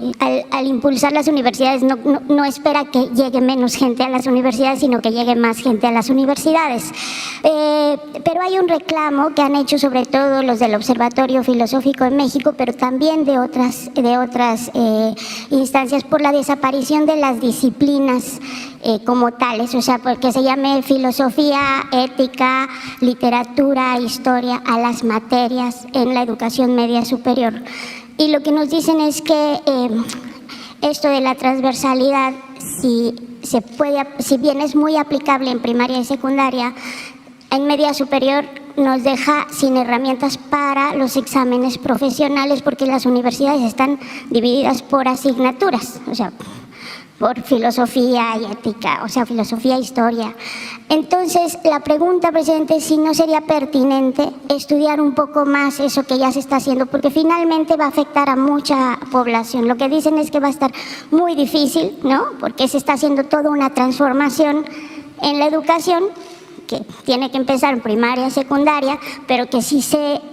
al impulsar las universidades no espera que llegue menos gente a las universidades, sino que llegue más gente a las universidades. Pero hay un reclamo que han hecho sobre todo los del Observatorio Filosófico en México, pero también de otras instancias, por la desaparición de las disciplinas como tales, o sea, porque se llame filosofía, ética, literatura, historia a las materias en la educación media superior. Y lo que nos dicen es que esto de la transversalidad, si bien es muy aplicable en primaria y secundaria, en media superior nos deja sin herramientas para los exámenes profesionales, porque las universidades están divididas por asignaturas, o sea, por filosofía y ética, o sea, filosofía e historia. Entonces, la pregunta, presidente, es si no sería pertinente estudiar un poco más eso que ya se está haciendo, porque finalmente va a afectar a mucha población. Lo que dicen es que va a estar muy difícil, ¿no? Porque se está haciendo toda una transformación en la educación, que tiene que empezar en primaria y secundaria, pero que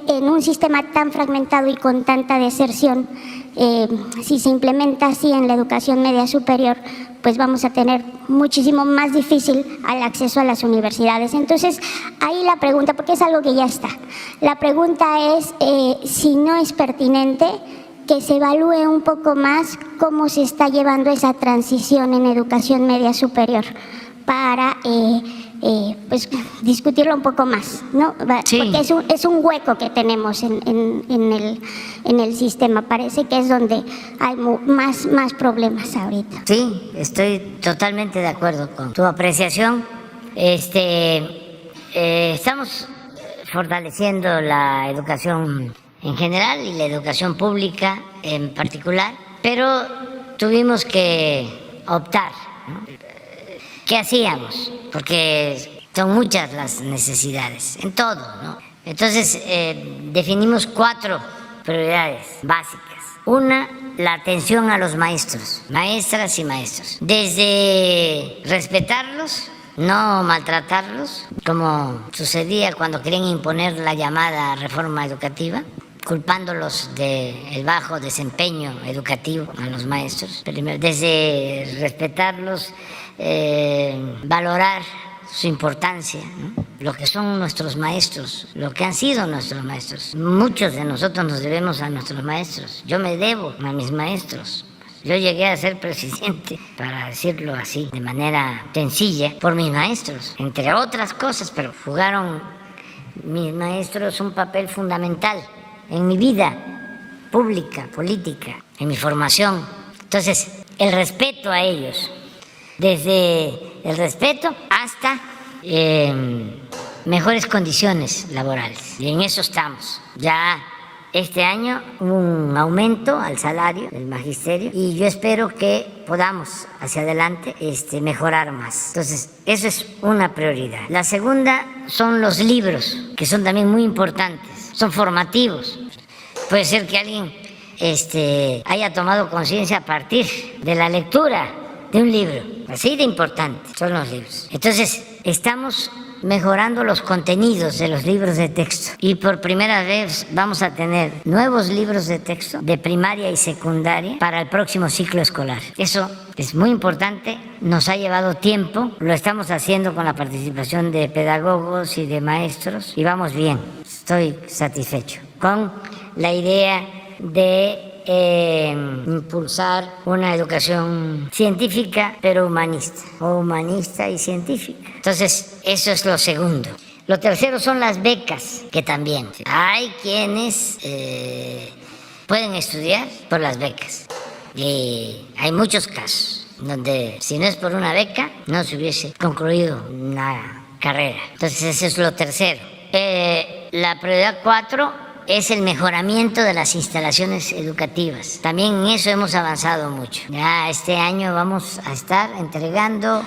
en un sistema tan fragmentado y con tanta deserción, si se implementa así en la educación media superior, pues vamos a tener muchísimo más difícil el acceso a las universidades. Entonces, ahí la pregunta, porque es algo que ya está, la pregunta es si no es pertinente que se evalúe un poco más cómo se está llevando esa transición en educación media superior para pues discutirlo un poco más, ¿no? Sí. Porque es un hueco que tenemos en el sistema. Parece que es donde hay más problemas ahorita. Sí, estoy totalmente de acuerdo con tu apreciación. Estamos fortaleciendo la educación en general y la educación pública en particular, pero tuvimos que optar, ¿no? ¿Qué hacíamos? Porque son muchas las necesidades, en todo, ¿no? Entonces, definimos 4 prioridades básicas. Una, la atención a los maestros, maestras y maestros. Desde respetarlos, no maltratarlos, como sucedía cuando querían imponer la llamada reforma educativa, culpándolos del bajo desempeño educativo a los maestros. Primero, desde respetarlos, valorar su importancia, ¿no? Lo que son nuestros maestros, lo que han sido nuestros maestros. Muchos de nosotros nos debemos a nuestros maestros. Yo me debo a mis maestros. Yo llegué a ser presidente, para decirlo así, de manera sencilla, por mis maestros, entre otras cosas, pero jugaron mis maestros un papel fundamental en mi vida pública, política, en mi formación. Entonces, el respeto a ellos, desde el respeto hasta mejores condiciones laborales. Y en eso estamos. Ya este año hubo un aumento al salario del magisterio y yo espero que podamos hacia adelante mejorar más. Entonces, eso es una prioridad. La segunda son los libros, que son también muy importantes, son formativos. Puede ser que alguien haya tomado conciencia a partir de la lectura de un libro. Así de importante son los libros. Entonces, estamos mejorando los contenidos de los libros de texto y por primera vez vamos a tener nuevos libros de texto de primaria y secundaria para el próximo ciclo escolar. Eso es muy importante, nos ha llevado tiempo, lo estamos haciendo con la participación de pedagogos y de maestros y vamos bien, estoy satisfecho con la idea de impulsar una educación científica pero humanista, o humanista y científica. Entonces, eso es lo segundo. Lo tercero son las becas, que también hay quienes pueden estudiar por las becas. Y hay muchos casos donde si no es por una beca no se hubiese concluido una carrera. Entonces, eso es lo tercero. La prioridad 4 es el mejoramiento de las instalaciones educativas. También en eso hemos avanzado mucho. Ya este año vamos a estar entregando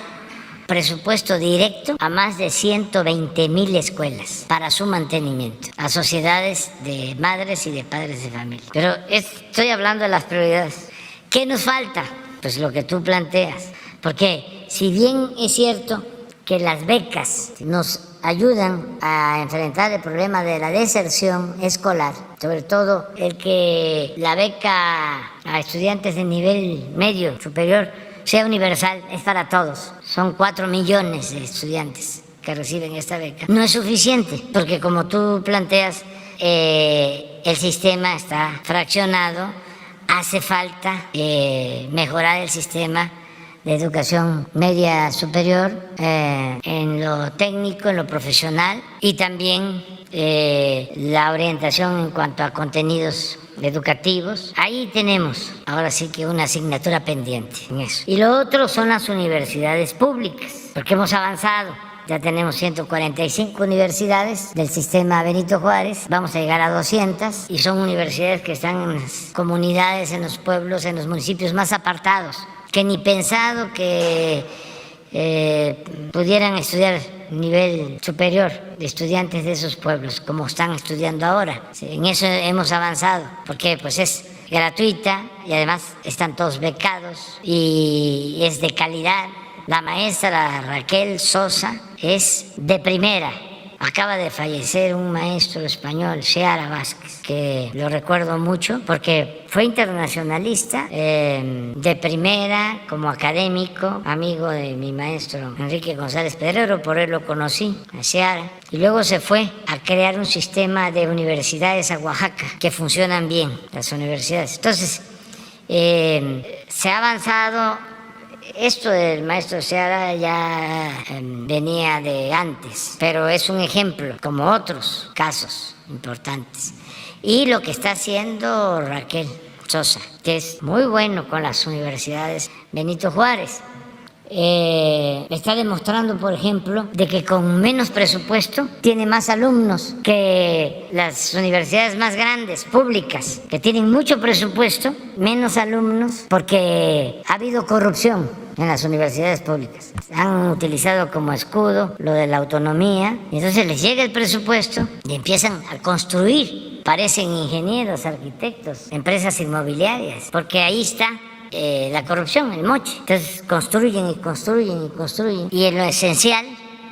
presupuesto directo a más de 120,000 escuelas para su mantenimiento, a sociedades de madres y de padres de familia. Pero estoy hablando de las prioridades. ¿Qué nos falta? Pues lo que tú planteas. Porque si bien es cierto que las becas nos ayudan a enfrentar el problema de la deserción escolar, sobre todo el que la beca a estudiantes de nivel medio superior sea universal, es para todos. Son 4 millones de estudiantes que reciben esta beca. No es suficiente, porque como tú planteas, el sistema está fraccionado, hace falta mejorar el sistema de educación media superior en lo técnico, en lo profesional y también la orientación en cuanto a contenidos educativos. Ahí tenemos ahora sí que una asignatura pendiente en eso. Y lo otro son las universidades públicas, porque hemos avanzado. Ya tenemos 145 universidades del sistema Benito Juárez, vamos a llegar a 200 y son universidades que están en las comunidades, en los pueblos, en los municipios más apartados, que ni pensado que pudieran estudiar nivel superior de estudiantes de esos pueblos, como están estudiando ahora. Sí, en eso hemos avanzado, porque pues es gratuita y además están todos becados y es de calidad. La maestra Raquel Sosa es de primera acaba de fallecer un maestro español, Seara Vázquez, que lo recuerdo mucho porque fue internacionalista de primera, como académico, amigo de mi maestro Enrique González Pedrero, por él lo conocí, a Seara, y luego se fue a crear un sistema de universidades a Oaxaca, que funcionan bien, las universidades. Entonces, se ha avanzado. Esto del maestro Seara ya venía de antes, pero es un ejemplo, como otros casos importantes. Y lo que está haciendo Raquel Sosa, que es muy bueno con las universidades Benito Juárez. Está demostrando, por ejemplo, de que con menos presupuesto tiene más alumnos que las universidades más grandes, públicas, que tienen mucho presupuesto, menos alumnos, porque ha habido corrupción en las universidades públicas. Han utilizado como escudo lo de la autonomía, y entonces les llega el presupuesto y empiezan a construir. Parecen ingenieros, arquitectos, empresas inmobiliarias, porque ahí está la corrupción, el moche. Entonces construyen y construyen y construyen. Y en lo esencial,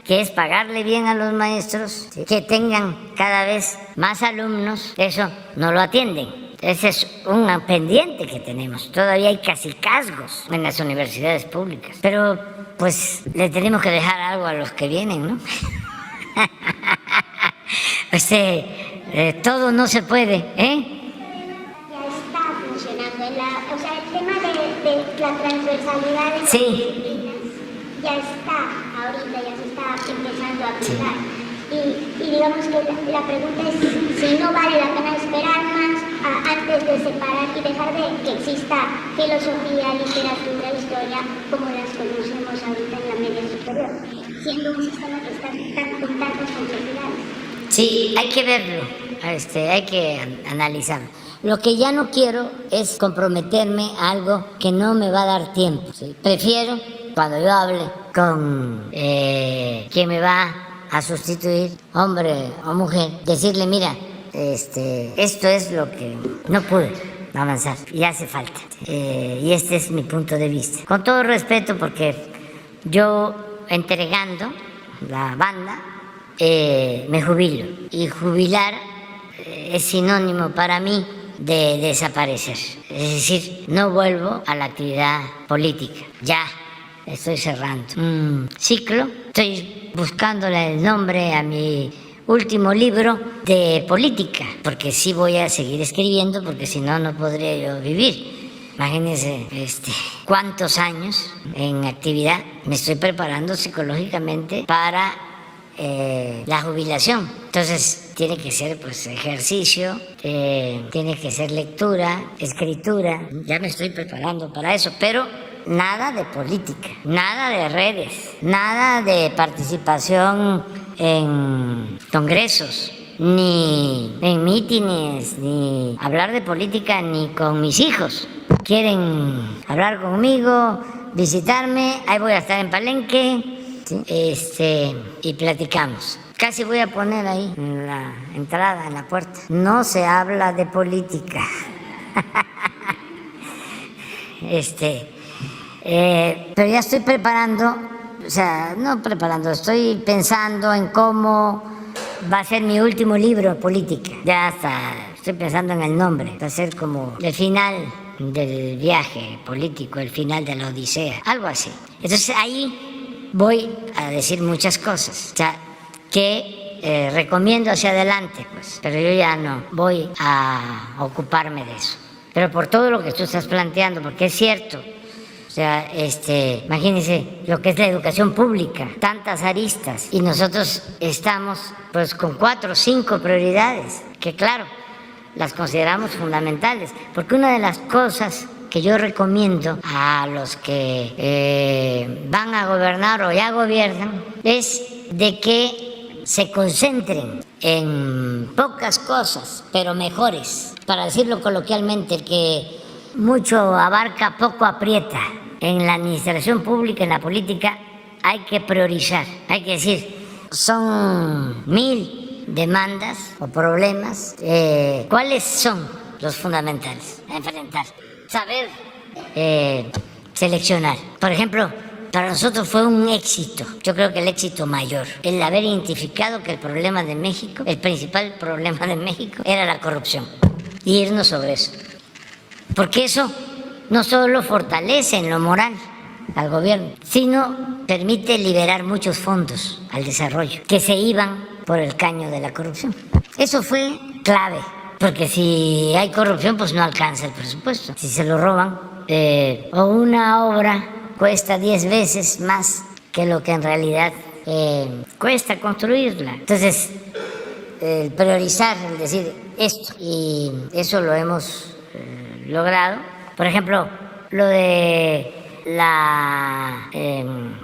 que es pagarle bien a los maestros, ¿sí?, que tengan cada vez más alumnos, eso no lo atienden. Ese es un pendiente que tenemos. Todavía hay cacicazgos en las universidades públicas. Pero pues le tenemos que dejar algo a los que vienen, ¿no? Todo no se puede, ¿eh? O sea, el tema de la transversalidad de las disciplinas ya está ahorita, ya se está empezando a aplicar. Y digamos que la pregunta es si no vale la pena esperar más antes de separar y dejar de que exista filosofía, literatura, historia, como las conocemos ahorita en la media superior, siendo un sistema que está con tantas complejidades. Sí, hay que verlo, hay que analizarlo. Lo que ya no quiero es comprometerme a algo que no me va a dar tiempo, ¿sí? Prefiero, cuando yo hable con quien me va a sustituir, hombre o mujer, decirle, mira, esto es lo que no pude avanzar y hace falta. Y este es mi punto de vista. Con todo respeto, porque yo entregando la banda me jubilo. Y jubilar es sinónimo para mí de desaparecer. Es decir, no vuelvo a la actividad política. Ya estoy cerrando un ciclo. Estoy buscándole el nombre a mi último libro de política, porque sí voy a seguir escribiendo, porque si no, no podría yo vivir. Imagínense cuántos años en actividad. Me estoy preparando psicológicamente para la jubilación. Entonces tiene que ser pues ejercicio, tiene que ser lectura, escritura. Ya me estoy preparando para eso, pero nada de política, nada de redes, nada de participación en congresos, ni en mítines, ni hablar de política ni con mis hijos. Quieren hablar conmigo, visitarme, ahí voy a estar en Palenque, ¿sí? Y platicamos. Casi voy a poner ahí en la entrada, en la puerta: no se habla de política. Pero ya estoy preparando, estoy pensando en cómo va a ser mi último libro de política. Ya estoy pensando en el nombre. Va a ser como el final del viaje político, el final de la odisea, algo así. Entonces ahí voy a decir muchas cosas, que recomiendo hacia adelante, pues, pero yo ya no voy a ocuparme de eso. Pero por todo lo que tú estás planteando, porque es cierto. Imagínense lo que es la educación pública, tantas aristas, y nosotros estamos pues con 4 o 5 prioridades, que claro, las consideramos fundamentales, porque una de las cosas que yo recomiendo a los que van a gobernar o ya gobiernan es de que se concentren en pocas cosas, pero mejores. Para decirlo coloquialmente, que mucho abarca, poco aprieta. En la administración pública, en la política, hay que priorizar. Hay que decir, son 1000 demandas o problemas. ¿Cuáles son los fundamentales a enfrentar? Saber seleccionar. Por ejemplo, para nosotros fue un éxito. Yo creo que el éxito mayor, el haber identificado que el problema de México, el principal problema de México, era la corrupción. Y irnos sobre eso. Porque eso no solo fortalece en lo moral al gobierno, sino permite liberar muchos fondos al desarrollo que se iban por el caño de la corrupción. Eso fue clave, porque si hay corrupción, pues no alcanza el presupuesto. Si se lo roban, o una obra cuesta 10 veces más que lo que en realidad cuesta construirla. Entonces, el priorizar, el decir esto, y eso lo hemos logrado. Por ejemplo, lo de la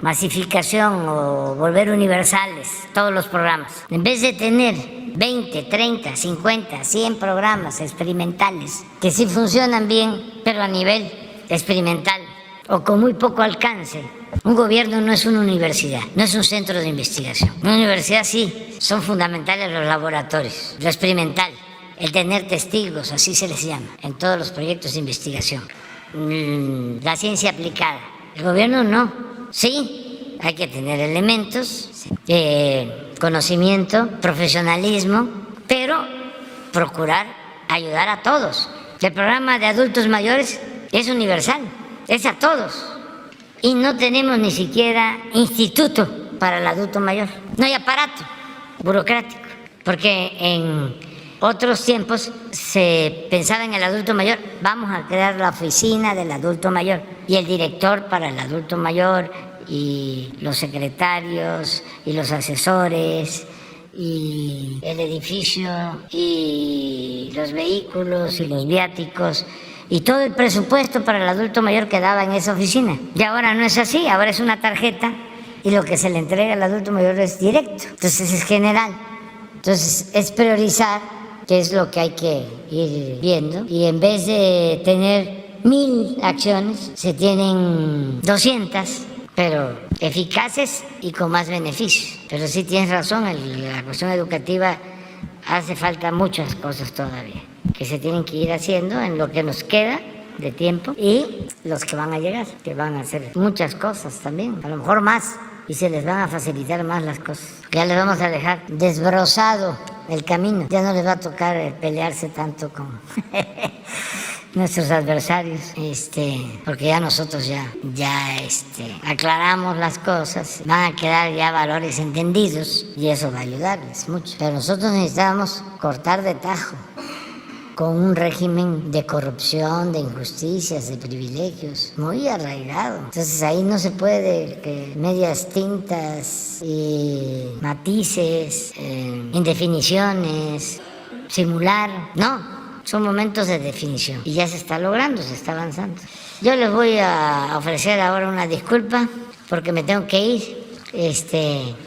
masificación o volver universales todos los programas. En vez de tener 20, 30, 50, 100 programas experimentales que sí funcionan bien, pero a nivel experimental o con muy poco alcance. Un gobierno no es una universidad, no es un centro de investigación. Una universidad sí, son fundamentales los laboratorios, lo experimental, el tener testigos, así se les llama, en todos los proyectos de investigación. La ciencia aplicada. El gobierno no. Sí, hay que tener elementos, conocimiento, profesionalismo, pero procurar ayudar a todos. El programa de adultos mayores es universal, es a todos. Y no tenemos ni siquiera instituto para el adulto mayor. No hay aparato burocrático, porque en otros tiempos se pensaba en el adulto mayor, vamos a crear la oficina del adulto mayor y el director para el adulto mayor y los secretarios y los asesores y el edificio y los vehículos y los viáticos y todo el presupuesto para el adulto mayor quedaba en esa oficina. Y ahora no es así, ahora es una tarjeta y lo que se le entrega al adulto mayor es directo, entonces es general. Entonces es priorizar, que es lo que hay que ir viendo, y en vez de tener 1000 acciones, se tienen 200, pero eficaces y con más beneficios. Pero sí tienes razón, la cuestión educativa hace falta muchas cosas todavía, que se tienen que ir haciendo en lo que nos queda de tiempo y los que van a llegar, que van a hacer muchas cosas también, a lo mejor más, y se les van a facilitar más las cosas. Ya les vamos a dejar desbrozado el camino, ya no les va a tocar pelearse tanto con nuestros adversarios, porque ya nosotros ya aclaramos las cosas, van a quedar ya valores entendidos y eso va a ayudarles mucho. Pero nosotros necesitamos cortar de tajo con un régimen de corrupción, de injusticias, de privilegios, muy arraigado. Entonces ahí no se puede que medias tintas y matices, indefiniciones, simular, no. Son momentos de definición y ya se está logrando, se está avanzando. Yo les voy a ofrecer ahora una disculpa porque me tengo que ir.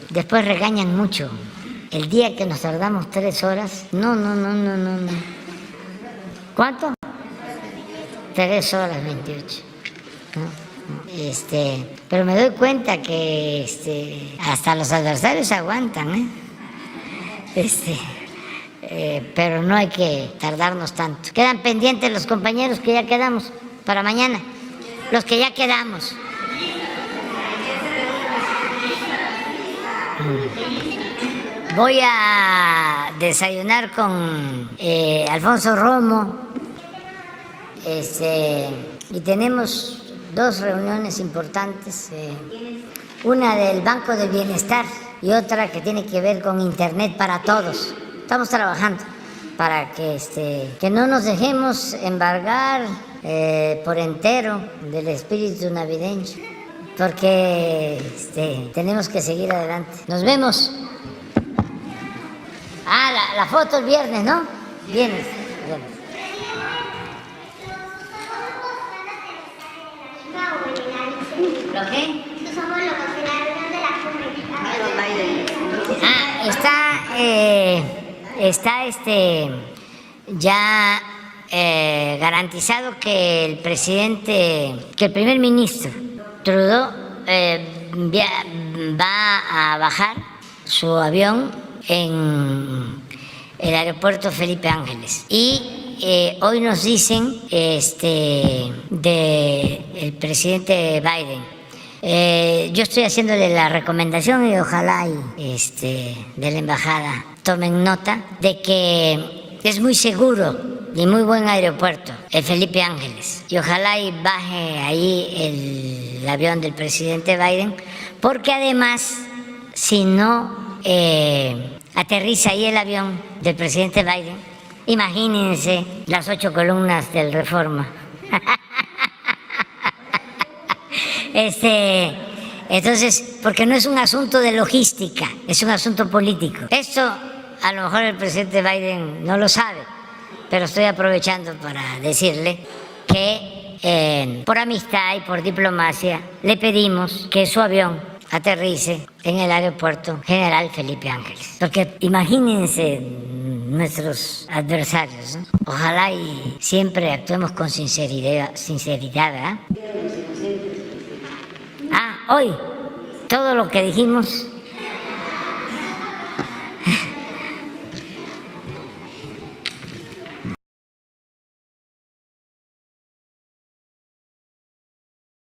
Después regañan mucho. El día que nos tardamos 3 horas, no. ¿Cuánto? 3 horas 28. Pero me doy cuenta que hasta los adversarios aguantan, pero no hay que tardarnos tanto. Quedan pendientes los compañeros que ya quedamos para mañana, los que ya quedamos. Voy a desayunar con Alfonso Romo, y tenemos 2 reuniones importantes, una del Banco del Bienestar y otra que tiene que ver con Internet para todos. Estamos trabajando para que no nos dejemos embargar por entero del espíritu navideño, porque tenemos que seguir adelante. Nos vemos. La foto el viernes, ¿no? Viernes. ¿Lo qué? Somos los de la reunión de la cumbre. Está ya garantizado que el primer ministro Trudeau va a bajar su avión en el aeropuerto Felipe Ángeles. Y hoy nos dicen del presidente Biden Yo estoy haciéndole la recomendación y ojalá de la embajada tomen nota de que es muy seguro y muy buen aeropuerto el Felipe Ángeles, y ojalá y baje ahí el avión del presidente Biden, porque además si no aterriza ahí el avión del presidente Biden, imagínense las 8 columnas del Reforma. Entonces, porque no es un asunto de logística, es un asunto político. Esto a lo mejor el presidente Biden no lo sabe, pero estoy aprovechando para decirle que por amistad y por diplomacia le pedimos que su avión aterrice en el aeropuerto General Felipe Ángeles. Porque imagínense nuestros adversarios, ¿no? Ojalá y siempre actuemos con sinceridad, ¿verdad? Hoy, todo lo que dijimos